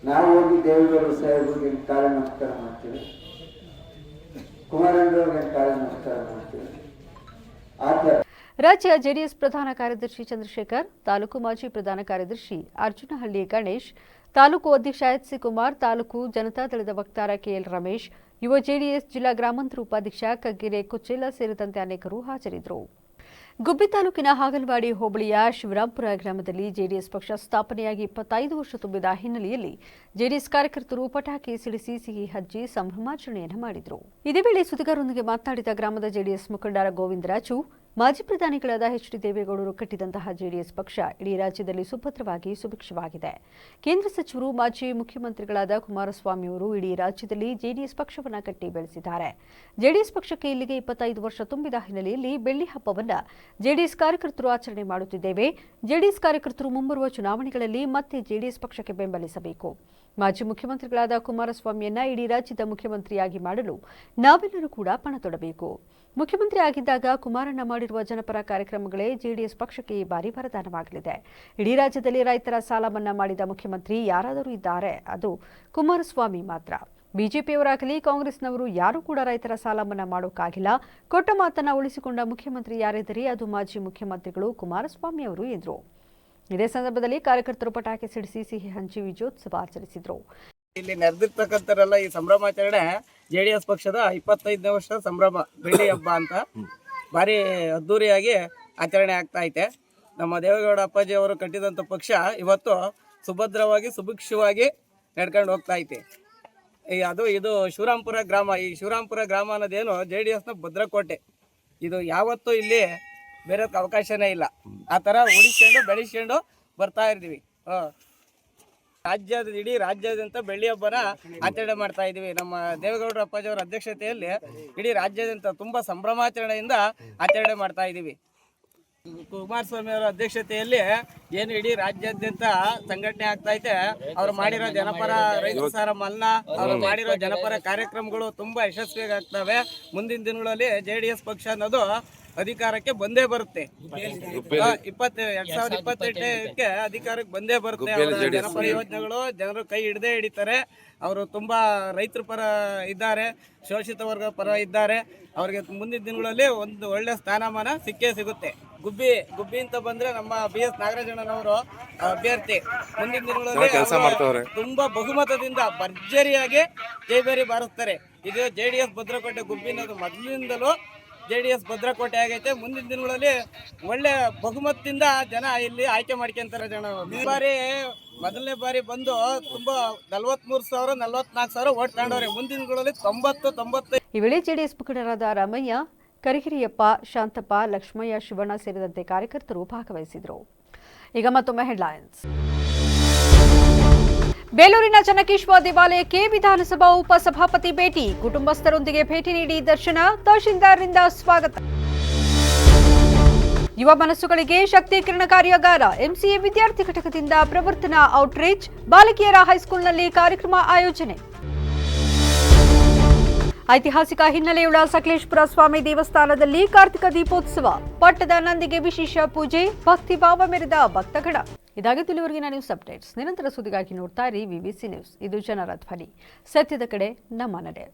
ನಾವು ಹೋಗಿ ದೇವೇಗೌಡರು ಸಾಹೇಬ್ರಿಗೆ ಕಾಲ ನಮಸ್ಕಾರ ಮಾಡ್ತೀವಿ, ಕುಮಾರಣ್ಣವ್ರಿಗೆ ಕಾಲ ನಮಸ್ಕಾರ ಮಾಡ್ತೀವಿ. ಆ ಥರ ರಾಜ್ಯ ಜೆಡಿಎಸ್ ಪ್ರಧಾನ ಕಾರ್ಯದರ್ಶಿ ಚಂದ್ರಶೇಖರ್, ತಾಲೂಕು ಮಾಜಿ ಪ್ರಧಾನ ಕಾರ್ಯದರ್ಶಿ ಅರ್ಜುನಹಳ್ಳಿ ಗಣೇಶ್, ತಾಲೂಕು ಅಧ್ಯಕ್ಷ ಎಚ್.ಸಿ. ಕುಮಾರ್, ತಾಲೂಕು ಜನತಾದಳದ ವಕ್ತಾರ ಕೆಎಲ್ ರಮೇಶ್, ಯುವ ಜೆಡಿಎಸ್ ಜಿಲ್ಲಾ ಗ್ರಾಮಾಂತರ ಉಪಾಧ್ಯಕ್ಷ ಕಗ್ಗೆರೆ ಕುಚೇಲ ಸೇರಿದಂತೆ ಅನೇಕರು ಹಾಜರಿದ್ದರು. ಗುಬ್ಬಿ ತಾಲೂಕಿನ ಹಾಗಲವಾಡಿ ಹೋಬಳಿಯ ಶಿವರಾಂಪುರ ಗ್ರಾಮದಲ್ಲಿ ಜೆಡಿಎಸ್ ಪಕ್ಷ ಸ್ಥಾಪನೆಯಾಗಿ 25 ವರ್ಷ ತುಂಬಿದ ಹಿನ್ನೆಲೆಯಲ್ಲಿ ಜೆಡಿಎಸ್ ಕಾರ್ಯಕರ್ತರು ಪಟಾಕಿ ಸಿಡಿಸಿ ಸಿಹಿ ಹಂಚಿ ಸಂಭ್ರಮಾಚರಣೆಯನ್ನು ಮಾಡಿದರು. ಇದೇ ವೇಳೆ ಸುದ್ದಿಗಾರರೊಂದಿಗೆ ಮಾತನಾಡಿದ ಗ್ರಾಮದ ಜೆಡಿಎಸ್ ಮುಖಂಡ ಗೋವಿಂದರಾಜು, ಮಾಜಿ ಪ್ರಧಾನಿಗಳಾದ ಎಚ್.ಡಿ. ದೇವೇಗೌಡರು ಕಟ್ಟಿದಂತಹ ಜೆಡಿಎಸ್ ಪಕ್ಷ ಇಡೀ ರಾಜ್ಯದಲ್ಲಿ ಸುಭದ್ರವಾಗಿ ಸುಭಿಕ್ಷವಾಗಿದೆ. ಕೇಂದ್ರ ಸಚಿವರು ಮಾಜಿ ಮುಖ್ಯಮಂತ್ರಿಗಳಾದ ಕುಮಾರಸ್ವಾಮಿಯವರು ಇಡೀ ರಾಜ್ಯದಲ್ಲಿ ಜೆಡಿಎಸ್ ಪಕ್ಷವನ್ನು ಕಟ್ಟಿ ಬೆಳೆಸಿದ್ದಾರೆ. ಜೆಡಿಎಸ್ ಪಕ್ಷಕ್ಕೆ ಇಲ್ಲಿಗೆ 25 ವರ್ಷ ತುಂಬಿದ ಹಿನ್ನೆಲೆಯಲ್ಲಿ ಬೆಳ್ಳಿ ಹಬ್ಬವನ್ನು ಜೆಡಿಎಸ್ ಕಾರ್ಯಕರ್ತರು ಆಚರಣೆ ಮಾಡುತ್ತಿದ್ದೇವೆ. ಜೆಡಿಎಸ್ ಕಾರ್ಯಕರ್ತರು ಮುಂಬರುವ ಚುನಾವಣೆಗಳಲ್ಲಿ ಮತ್ತೆ ಜೆಡಿಎಸ್ ಪಕ್ಷಕ್ಕೆ ಬೆಂಬಲಿಸಬೇಕು. ಮಾಜಿ ಮುಖ್ಯಮಂತ್ರಿಗಳಾದ ಕುಮಾರಸ್ವಾಮಿಯನ್ನ ಇಡೀ ರಾಜ್ಯದ ಮುಖ್ಯಮಂತ್ರಿಯಾಗಿ ಮಾಡಲು ನಾವೆಲ್ಲರೂ ಕೂಡ ಪಣ ತೊಡಬೇಕು. ಮುಖ್ಯಮಂತ್ರಿ ಆಗಿದ್ದಾಗ ಕುಮಾರಣ್ಣ ಮಾಡಿರುವ ಜನಪರ ಕಾರ್ಯಕ್ರಮಗಳೇ ಜೆಡಿಎಸ್ ಪಕ್ಷಕ್ಕೆ ಈ ಬಾರಿ ವರದಾನವಾಗಲಿದೆ. ಇಡೀ ರಾಜ್ಯದಲ್ಲಿ ರೈತರ ಸಾಲ ಮನ್ನಾ ಮಾಡಿದ ಮುಖ್ಯಮಂತ್ರಿ ಯಾರಾದರೂ ಇದ್ದಾರೆ, ಅದು ಕುಮಾರಸ್ವಾಮಿ ಮಾತ್ರ. ಬಿಜೆಪಿಯವರಾಗಲಿ ಕಾಂಗ್ರೆಸ್ನವರು ಯಾರೂ ಕೂಡ ರೈತರ ಸಾಲ ಮನ್ನಾ ಮಾಡೋಕ್ಕಾಗಿಲ್ಲ. ಕೊಟ್ಟ ಮಾತನ್ನ ಉಳಿಸಿಕೊಂಡ ಮುಖ್ಯಮಂತ್ರಿ ಯಾರಿದ್ದರೆ ಅದು ಮಾಜಿ ಮುಖ್ಯಮಂತ್ರಿಗಳು ಕುಮಾರಸ್ವಾಮಿ ಅವರು ಎಂದರು. ಇದೇ ಸಂದರ್ಭದಲ್ಲಿ ಕಾರ್ಯಕರ್ತರು ಪಟಾಕಿ ಸಿಡಿಸಿ ಸಿಹಿ ಹಂಚಿ ವಿಜಯೋತ್ಸವ ಆಚರಿಸಿದರು. ಇಲ್ಲಿ ನೆರೆದಿರ್ತಕ್ಕಂಥವರೆಲ್ಲ ಈ ಸಂಭ್ರಮಾಚರಣೆ ಜೆಡಿಎಸ್ ಪಕ್ಷದ 25ನೇ ವರ್ಷದ ಸಂಭ್ರಮ ಬೆಳ್ಳಿ ಹಬ್ಬ ಅಂತ ಭಾರಿ ಅದ್ದೂರಿಯಾಗಿ ಆಚರಣೆ ಆಗ್ತಾ ಐತೆ. ನಮ್ಮ ದೇವೇಗೌಡ ಅಪ್ಪಾಜಿ ಅವರು ಕಟ್ಟಿದಂಥ ಪಕ್ಷ ಇವತ್ತು ಸುಭದ್ರವಾಗಿ ಸುಭಿಕ್ಷವಾಗಿ ನಡ್ಕೊಂಡು ಹೋಗ್ತಾ ಐತೆ. ಇದು ಶಿವರಾಂಪುರ ಗ್ರಾಮ. ಈ ಶಿವರಾಂಪುರ ಗ್ರಾಮ ಅನ್ನೋದೇನು ಜೆಡಿಎಸ್ನ ಭದ್ರಕೋಟೆ. ಇದು ಯಾವತ್ತೂ ಇಲ್ಲಿ ಬೇರೆದಕ್ಕೆ ಅವಕಾಶನೇ ಇಲ್ಲ. ಆ ಥರ ಉಳಿಸ್ಕೊಂಡು ಬೆಳೆಸ್ಕೊಂಡು ಬರ್ತಾ ಇರ್ತೀವಿ. ಇಡೀ ರಾಜ್ಯಾದ್ಯಂತ ಬೆಳ್ಳಿ ಹಬ್ಬನ ಆಚರಣೆ ಮಾಡ್ತಾ ಇದ್ದೀವಿ. ನಮ್ಮ ದೇವೇಗೌಡರ ಅಪ್ಪಾಜಿಯವರ ಅಧ್ಯಕ್ಷತೆಯಲ್ಲಿ ಇಡೀ ರಾಜ್ಯಾದ್ಯಂತ ತುಂಬ ಸಂಭ್ರಮಾಚರಣೆಯಿಂದ ಆಚರಣೆ ಮಾಡ್ತಾ ಇದ್ದೀವಿ. ಕುಮಾರಸ್ವಾಮಿ ಅವರ ಅಧ್ಯಕ್ಷತೆಯಲ್ಲಿ ಏನು ಇಡೀ ರಾಜ್ಯಾದ್ಯಂತ ಸಂಘಟನೆ ಆಗ್ತಾ ಐತೆ. ಅವ್ರು ಮಾಡಿರೋ ಜನಪರ ರೈತ ಸಾಲ ಮನ್ನಾ, ಅವ್ರು ಮಾಡಿರೋ ಜನಪರ ಕಾರ್ಯಕ್ರಮಗಳು ತುಂಬಾ ಯಶಸ್ವಿಯಾಗಿ ಆಗ್ತವೆ. ಮುಂದಿನ ದಿನಗಳಲ್ಲಿ ಜೆಡಿಎಸ್ ಪಕ್ಷ ಅನ್ನೋದು ಅಧಿಕಾರಕ್ಕೆ ಬಂದೇ ಬರುತ್ತೆ. 2028ಕ್ಕೆ ಅಧಿಕಾರಕ್ಕೆ ಬಂದೇ ಬರುತ್ತೆ. ಜನಪರ ಯೋಜನೆಗಳು ಜನರು ಕೈ ಹಿಡಿತಾರೆ. ಅವರು ತುಂಬಾ ರೈತರ ಪರ ಇದ್ದಾರೆ, ಶೋಷಿತ ವರ್ಗ ಪರ ಇದ್ದಾರೆ. ಅವ್ರಿಗೆ ಮುಂದಿನ ದಿನಗಳಲ್ಲಿ ಒಂದು ಒಳ್ಳೆ ಸ್ಥಾನಮಾನ ಸಿಕ್ಕೇ ಸಿಗುತ್ತೆ. ಗುಬ್ಬಿ ಅಂತ ಬಂದ್ರೆ ನಮ್ಮ BS ನಾಗರಾಜಣ್ಣನವರು ಅಭ್ಯರ್ಥಿ. ಮುಂದಿನ ದಿನಗಳಲ್ಲಿ ತುಂಬಾ ಬಹುಮತದಿಂದ ಭರ್ಜರಿಯಾಗಿ ಜೈಬೇರಿ ಬಾರಿಸ್ತಾರೆ. ಇದು ಜೆಡಿಎಸ್ ಭದ್ರಕೋಟೆ. ಗುಬ್ಬಿ ಅನ್ನೋದು ಮೊದಲಿನಿಂದಲೂ ಜೆಡಿಎಸ್ ಭದ್ರಕೋಟೆ ಆಗೈತೆ. ಮುಂದಿನ ದಿನಗಳಲ್ಲಿ ಒಳ್ಳೆ ಬಹುಮತದಿಂದ ಜನ ಇಲ್ಲಿ ಆಯ್ಕೆ ಮಾಡ್ಕೊಂತಾರೆ. ಮೊದಲನೇ ಬಾರಿ ಬಂದು ತುಂಬಾ 43,000 44,000 ಓಟ್ ತಗೊಂಡವ್ರೆ. ಮುಂದಿನ ದಿನಗಳಲ್ಲಿ 90. ಈ ವೇಳೆ ಜೆಡಿಎಸ್ ಮುಖಂಡರಾದ ರಾಮಯ್ಯ, ಕರಿಗಿರಿಯಪ್ಪ, ಶಾಂತಪ್ಪ, ಲಕ್ಷ್ಮಯ್ಯ, ಶಿವಣ್ಣ ಸೇರಿದಂತೆ ಕಾರ್ಯಕರ್ತರು ಭಾಗವಹಿಸಿದರು. ಈಗ ಮತ್ತೊಮ್ಮೆ ಹೆಡ್ಲೈನ್ಸ್. ಬೇಲೂರಿನ ಚನ್ನಕೇಶ್ವರ ದೇವಾಲಯಕ್ಕೆ ವಿಧಾನಸಭಾ ಉಪಸಭಾಪತಿ ಭೇಟಿ. ಕುಟುಂಬಸ್ಥರೊಂದಿಗೆ ಭೇಟಿ ನೀಡಿ ದರ್ಶನ, ತಹಶೀಲ್ದಾರ್ರಿಂದ ಸ್ವಾಗತ. ಯುವ ಮನಸ್ಸುಗಳಿಗೆ ಶಕ್ತಿ ಕಿರಣ ಕಾರ್ಯಾಗಾರ. MCA ವಿದ್ಯಾರ್ಥಿ ಘಟಕದಿಂದ ಪ್ರವರ್ತನಾ ಔಟ್ರೀಚ್. ಬಾಲಕಿಯರ ಹೈಸ್ಕೂಲ್ನಲ್ಲಿ ಕಾರ್ಯಕ್ರಮ ಆಯೋಜನೆ. ಐತಿಹಾಸಿಕ ಹಿನ್ನೆಲೆಯುಳ್ಳ ಸಕಲೇಶಪುರ ಸ್ವಾಮಿ ದೇವಸ್ಥಾನದಲ್ಲಿ ಕಾರ್ತಿಕ ದೀಪೋತ್ಸವ, ಪಟ್ಟದ ನಂದಿಗೆ ವಿಶೇಷ ಪೂಜೆ, ಭಕ್ತಿಭಾವ ಮೆರೆದ ಭಕ್ತಗಣ. ಇದಾಗಿತ್ತು ಇಲ್ಲಿವರೆಗಿನ ನ್ಯೂಸ್ ಅಪ್ಡೇಟ್ಸ್. ನಿರಂತರ ಸುದ್ದಿಗಾಗಿ ನೋಡ್ತಾ ಇರಿ ವಿವಿಸಿ ನ್ಯೂಸ್. ಇದು ಜನರ ಧ್ವನಿ, ಸತ್ಯದ ಕಡೆ ನಮ್ಮ ನಡೆ.